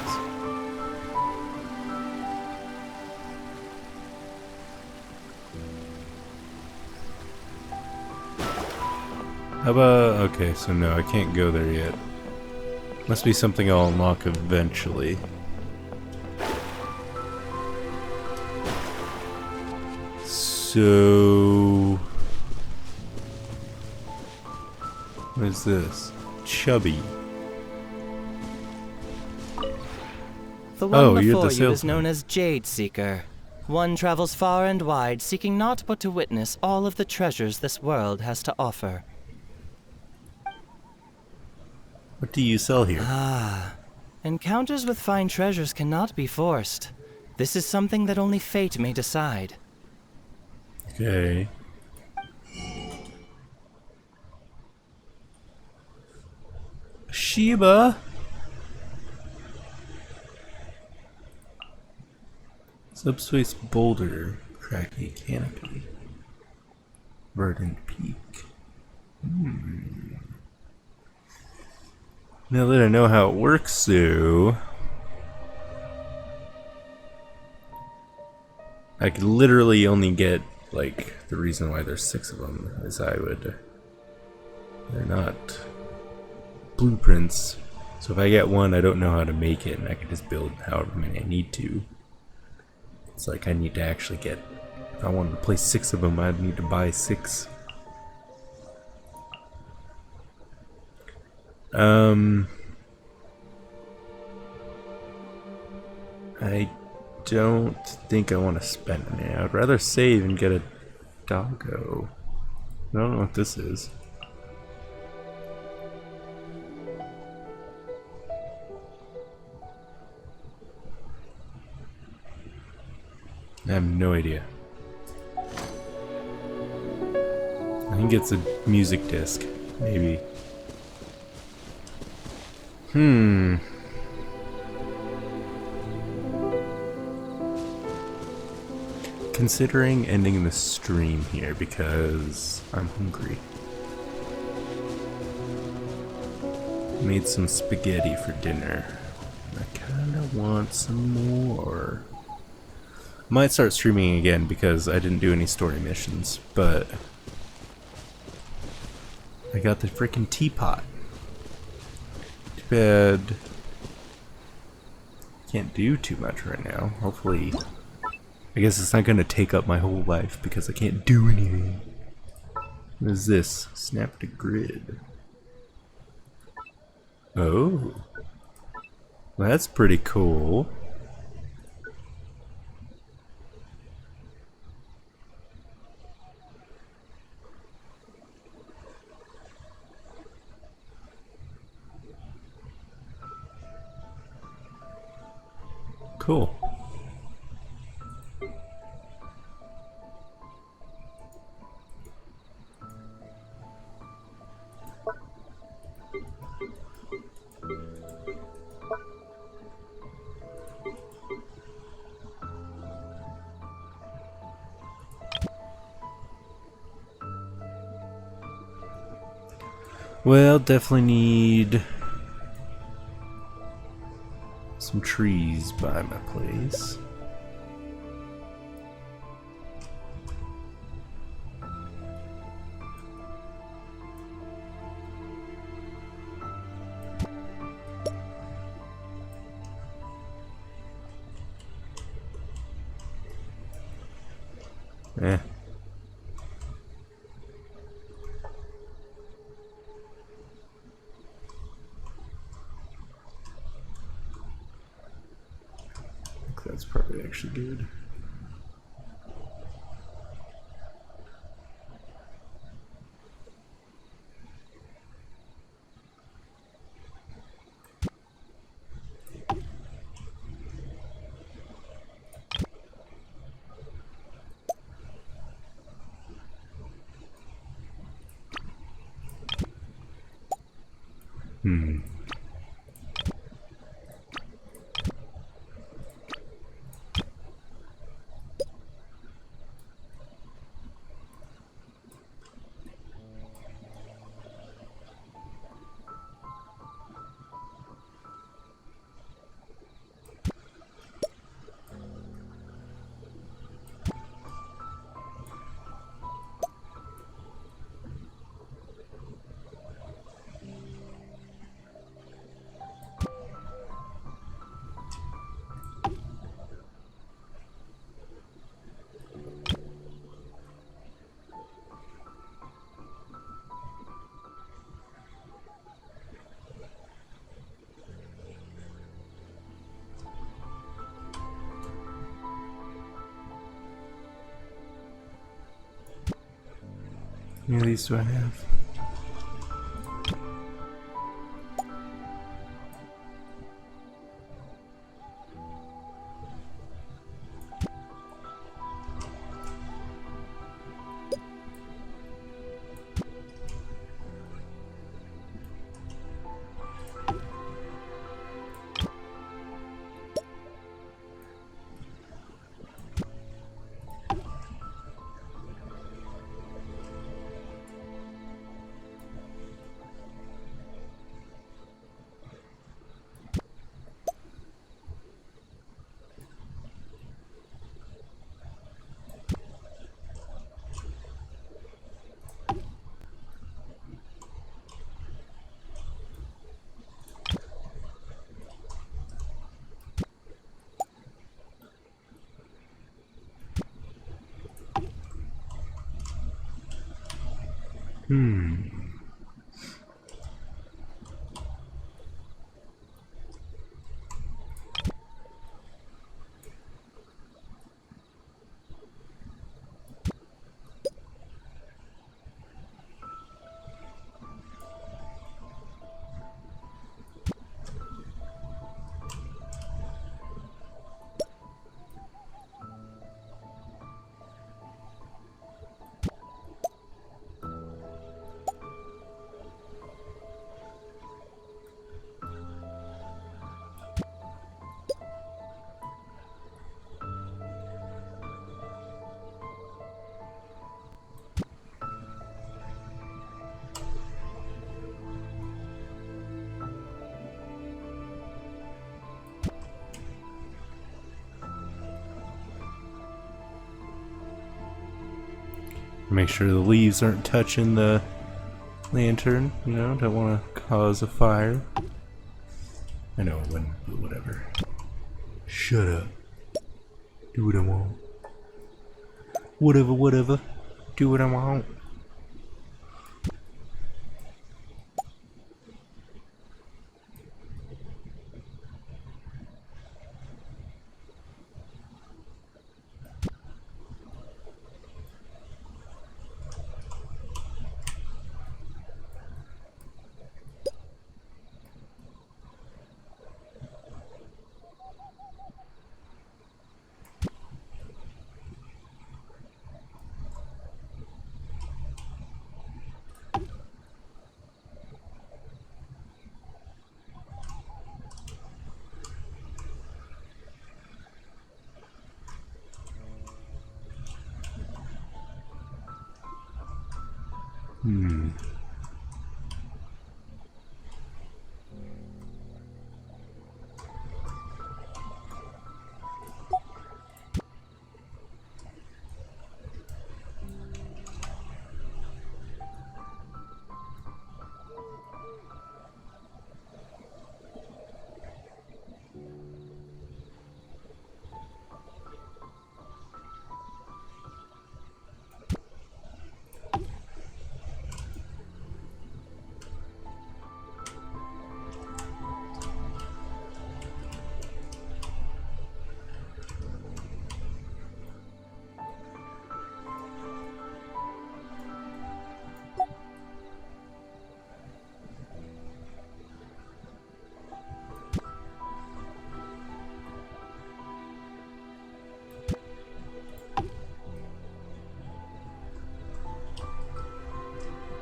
How about... okay, so no, I can't go there yet. Must be something I'll unlock eventually. So... what is this? Chubby. The one you're before the you is salesman. known as Jade Seeker. One travels far and wide, seeking naught but to witness all of the treasures this world has to offer. What do you sell here? Ah, encounters with fine treasures cannot be forced. This is something that only fate may decide. Okay. Sheba? Subspace boulder, cracking canopy, verdant peak. Now that I know how it works, though, I could literally only get, like, the reason why there's 6 of them is they're not blueprints. So if I get one, I don't know how to make it, and I can just build however many I need to. It's like I need to actually get, if I wanted to place 6 of them, I'd need to buy 6. I don't think I want to spend any. I'd rather save and get a doggo. I don't know what this is. I have no idea. I think it's a music disc, maybe. Considering ending the stream here because I'm hungry. Made some spaghetti for dinner. I kinda want some more. Might start streaming again because I didn't do any story missions, but I got the freaking teapot. Too bad. Can't do too much right now. Hopefully, I guess it's not gonna take up my whole life because I can't do anything. What is this? Snap to grid. Oh. Well, that's pretty cool. Cool. Well, definitely need some trees by my place. That's probably actually good. How many of these do I have? Make sure the leaves aren't touching the lantern, you know, don't want to cause a fire. I know it wouldn't, but whatever. Shut up. Do what I want. Whatever, whatever. Do what I want.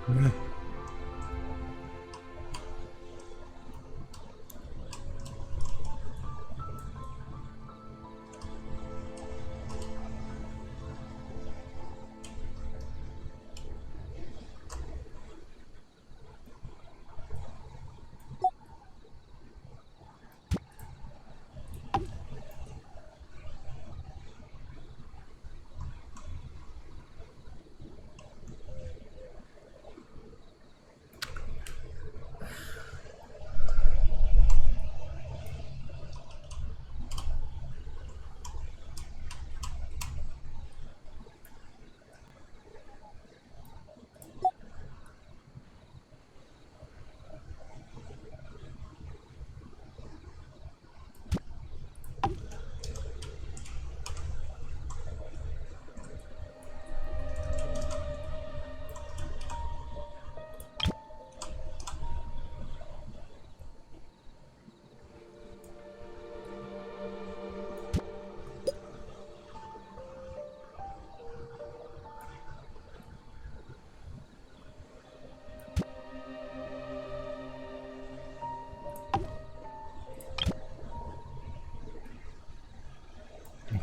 Yeah.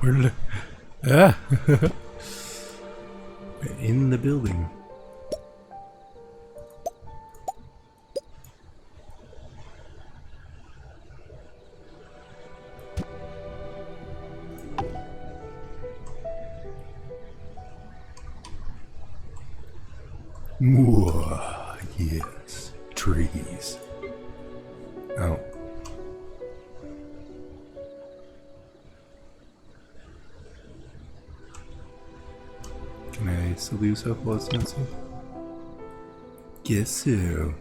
Where did I... Ah! In the building. Mwah, yes, trees. Oh. Can I still do stuff while it's not safe? Guess so.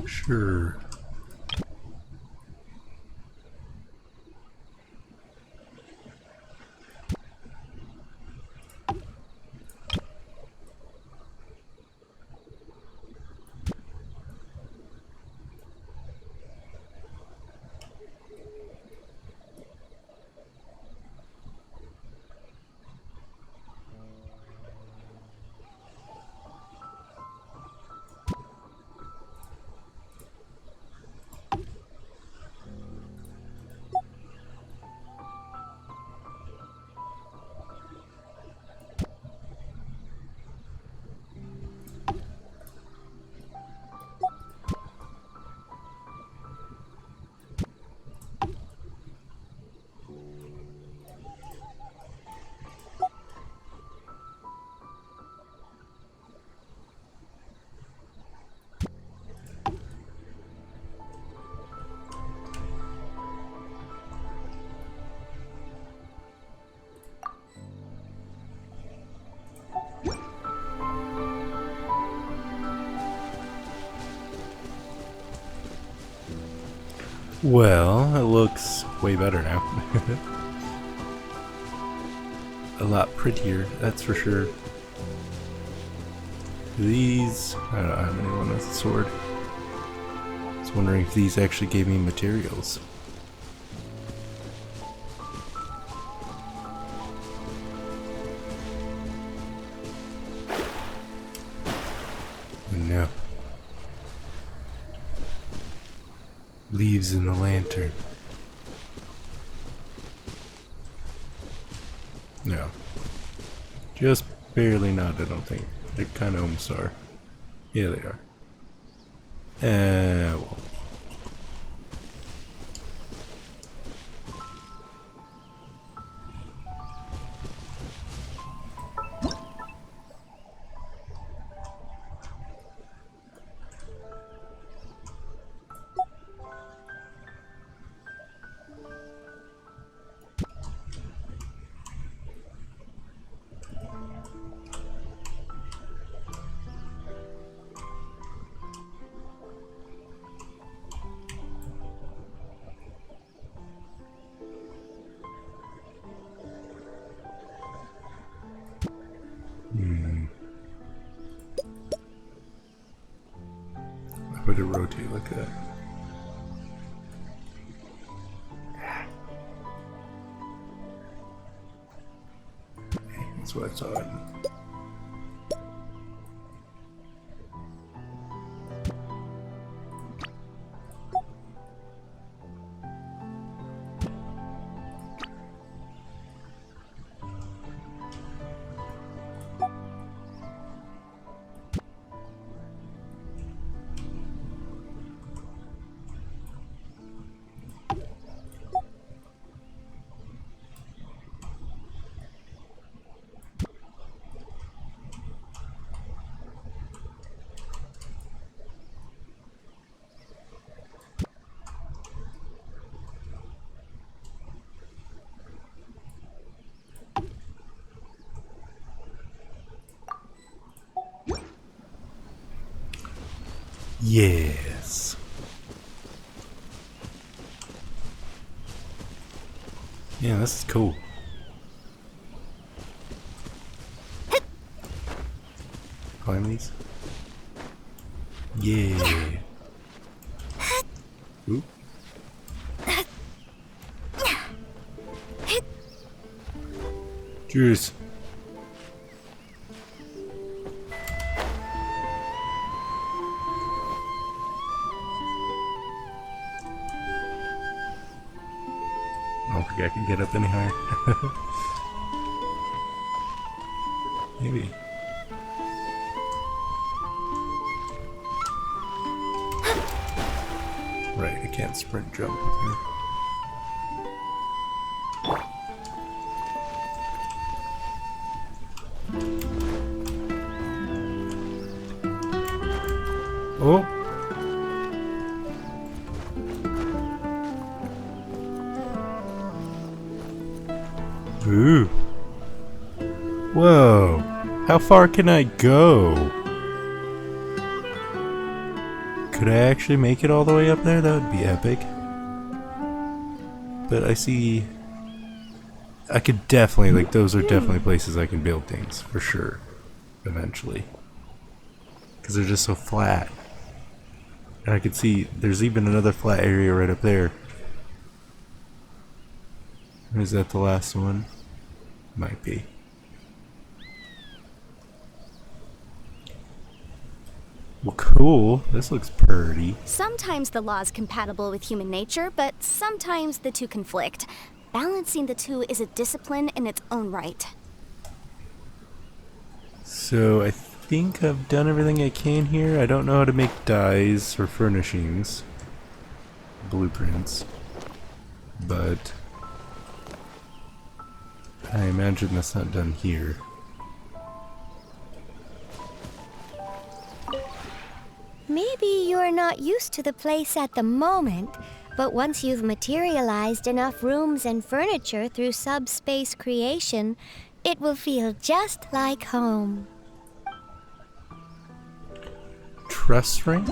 Sure. Well, it looks way better now. A lot prettier, that's for sure. These, I don't know how many one has a sword. I was wondering if these actually gave me materials. No. Leaves in the lantern. No. Just barely not, I don't think. They kind of almost are. Yeah, they are. Well. How would it rotate like that? That's what I thought. Yes. Yeah, this is cool. Climb these? Yeah. Oop. Cheers. I don't think I can get up any higher. Maybe. Right, I can't sprint jump with her. Oh! Ooh! Whoa! How far can I go? Could I actually make it all the way up there? That would be epic. But I see... I could definitely, like, those are definitely places I can build things, for sure. Eventually. Because they're just so flat. And I can see there's even another flat area right up there. Or is that the last one? Might be. Well, cool. This looks pretty. Sometimes the law's compatible with human nature, but sometimes the two conflict. Balancing the two is a discipline in its own right. So I think I've done everything I can here. I don't know how to make dyes or furnishings. Blueprints. But I imagine that's not done here. Maybe you're not used to the place at the moment, but once you've materialized enough rooms and furniture through Subspace Creation, it will feel just like home. Trust ring?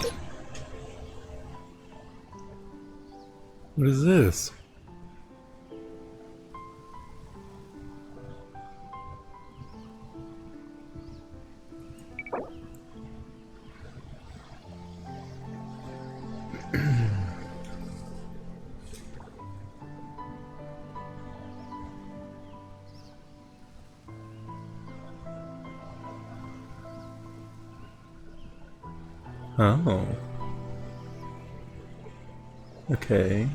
What is this? Oh. Okay.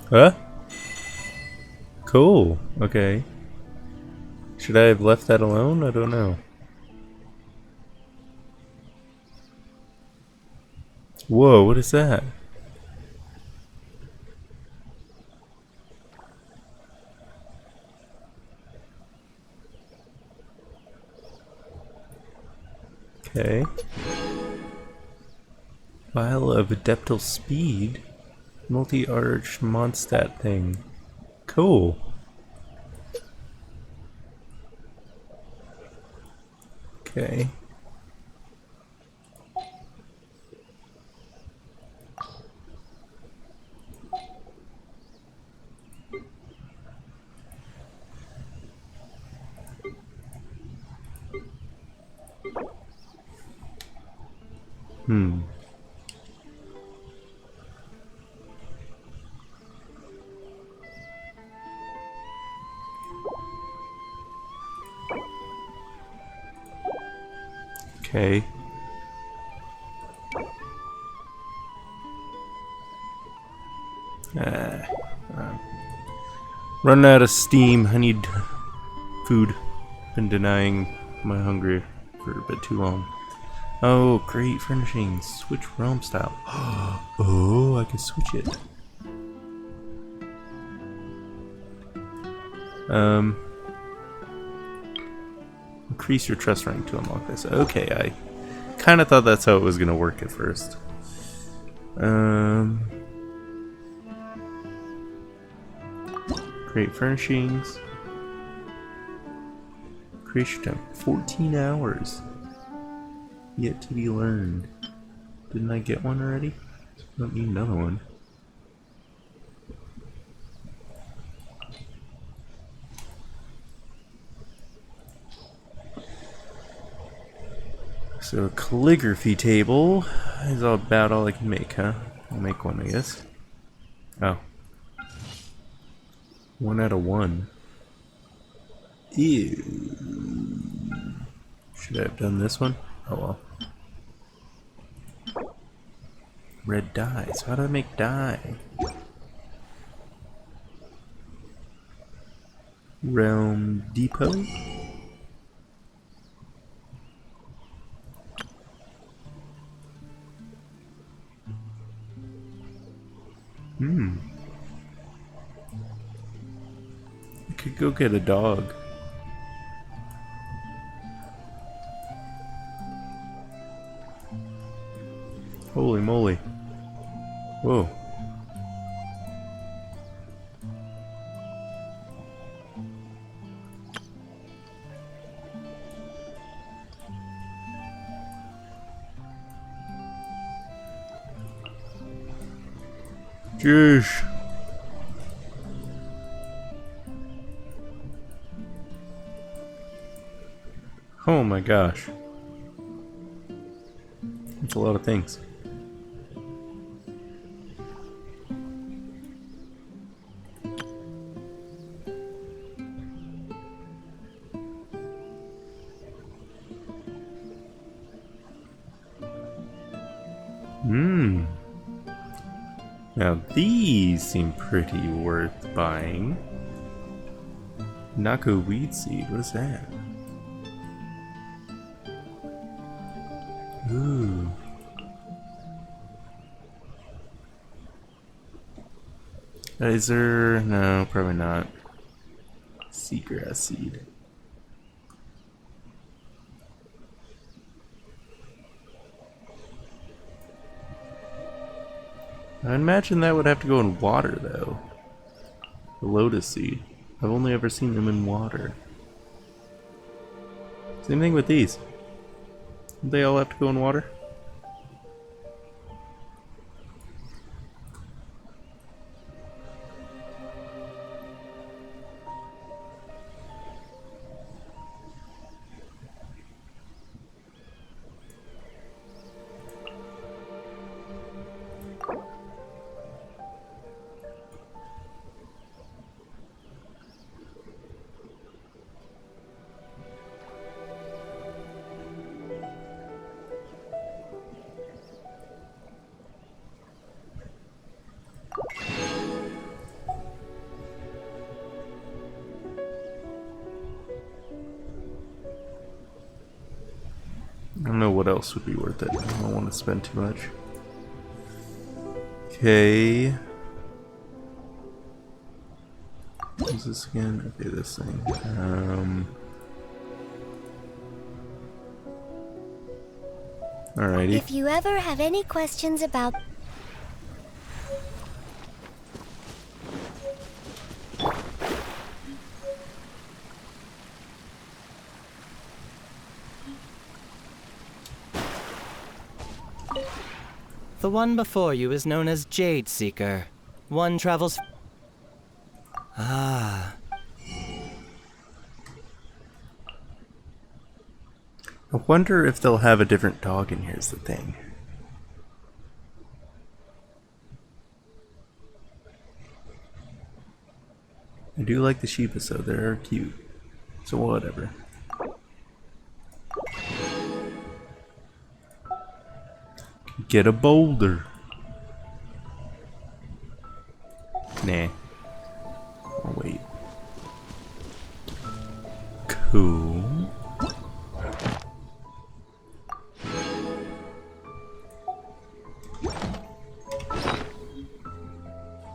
Huh? Cool. Okay. Should I have left that alone? I don't know. Whoa, what is that? Okay. Vial of Adeptal Speed. Multi-arch Mondstadt thing. Cool. Okay. Okay. Running out of steam. I need food. Been denying my hunger for a bit too long. Oh, great furnishings. Switch realm style. Oh, I can switch it. Increase your trust rank to unlock this. Okay, I kind of thought that's how it was going to work at first. Create furnishings. Creation time 14 hours. Yet to be learned. Didn't I get one already? Don't need another one. So a calligraphy table is about all I can make, huh? I'll make one, I guess. Oh. 1 out of 1. Ew. Should I have done this one? Oh well. Red dyes. How do I make dye? Realm Depot? go get a dog. Holy moly. Whoa. Jeez. Oh my gosh. That's a lot of things. Now these seem pretty worth buying. Nako weed seed, what is that? Ooh. Is there? No, probably not. Seagrass seed. I imagine that would have to go in water, though. The lotus seed. I've only ever seen them in water. Same thing with these. Don't they all have to go in water? I don't know what else would be worth it. I don't want to spend too much. Okay. What is this again? Okay, this thing. Alrighty. If you ever have any questions about... The one before you is known as Jade Seeker. One travels... Ah. I wonder if they'll have a different dog in here is the thing. I do like the Shiba, so they're cute. So whatever. Get a boulder. Nah. Oh, wait. Cool.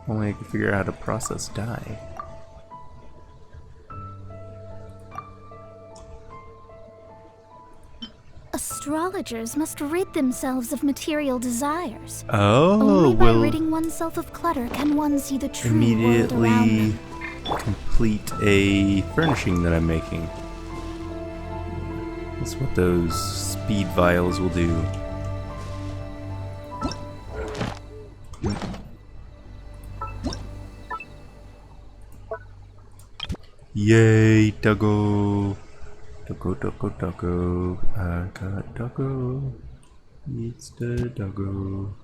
Only I can figure out how to process dye. Astrologers must rid themselves of material desires. Oh, only by well, ridding oneself of clutter can one see the true world around immediately them. complete a furnishing that I'm making. That's what those speed vials will do. Yay, doggo! Doggo, doggo, doggo. I got doggo. It's the doggo.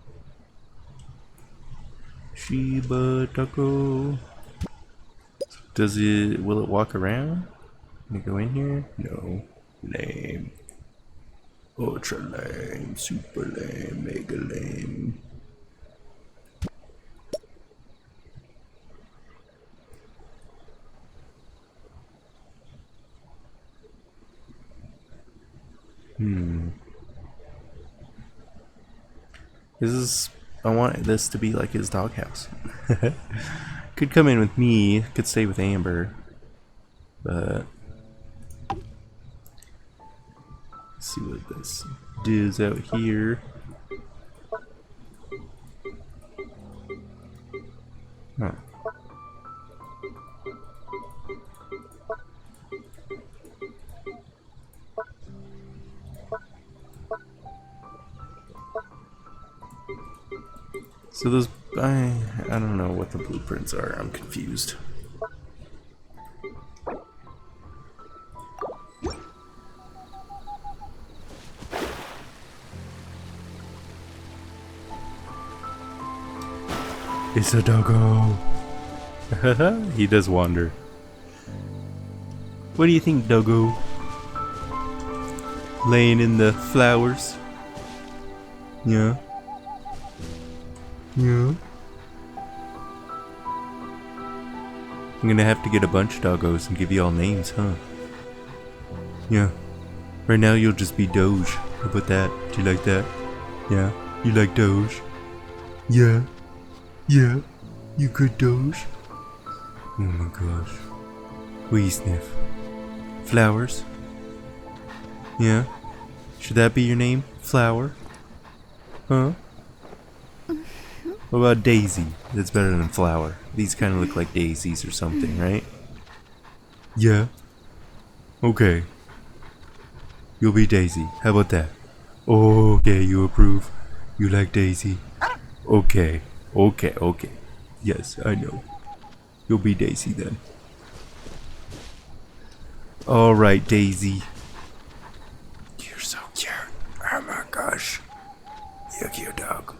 Shiba doggo. Does it, will it walk around? Can it go in here? No. Lame. Ultra lame. Super lame. Mega lame. This is... I want this to be like his doghouse. Could come in with me, could stay with Amber. but let's see what this does out here. Huh. So those, I don't know what the blueprints are. I'm confused. It's a doggo. He does wander. What do you think, doggo? Laying in the flowers? Yeah. Yeah. I'm gonna have to get a bunch of doggos and give you all names, huh? Yeah. Right now you'll just be Doge. How about that? Do you like that? Yeah. You like Doge? Yeah. Yeah. You good Doge? Oh my gosh. What do you sniff? Flowers? Yeah. Should that be your name? Flower? Huh? What about Daisy? That's better than Flower. These kind of look like daisies or something, right? Yeah. Okay. You'll be Daisy. How about that? Okay, you approve. You like Daisy? Okay. Okay, okay. Yes, I know. You'll be Daisy then. Alright, Daisy. You're so cute. Oh my gosh. You're a cute dog.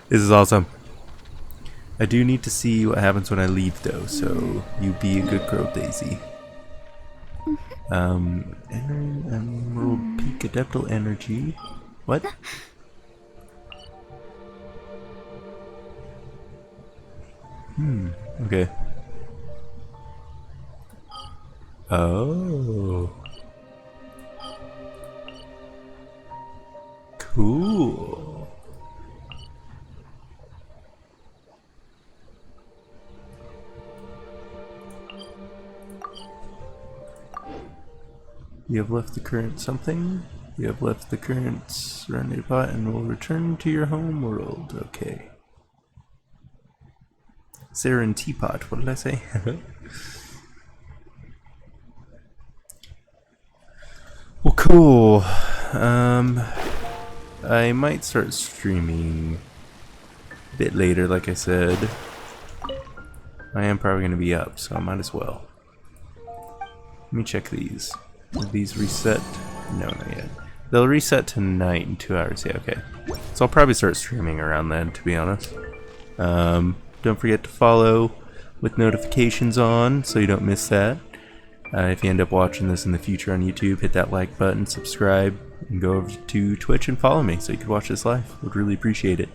This is awesome. I do need to see what happens when I leave though, so you be a good girl, Daisy. Emerald Peak Adeptal Energy. What? Okay. Oh. Cool. You have left the current something? You have left the current Serenitea Pot and will return to your home world. Okay. Serenitea Pot, what did I say? Well, cool. I might start streaming a bit later, like I said. I am probably going to be up, so I might as well. Let me check these. Will these reset? No, not yet. They'll reset tonight in 2 hours. Yeah, okay. So I'll probably start streaming around then, to be honest. Don't forget to follow with notifications on so you don't miss that. If you end up watching this in the future on YouTube, hit that like button, subscribe, and go over to Twitch and follow me so you can watch this live. Would really appreciate it.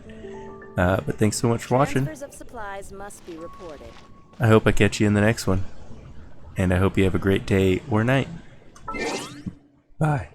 But thanks so much for watching. Of supplies must be reported. I hope I catch you in the next one. And I hope you have a great day or night. Bye.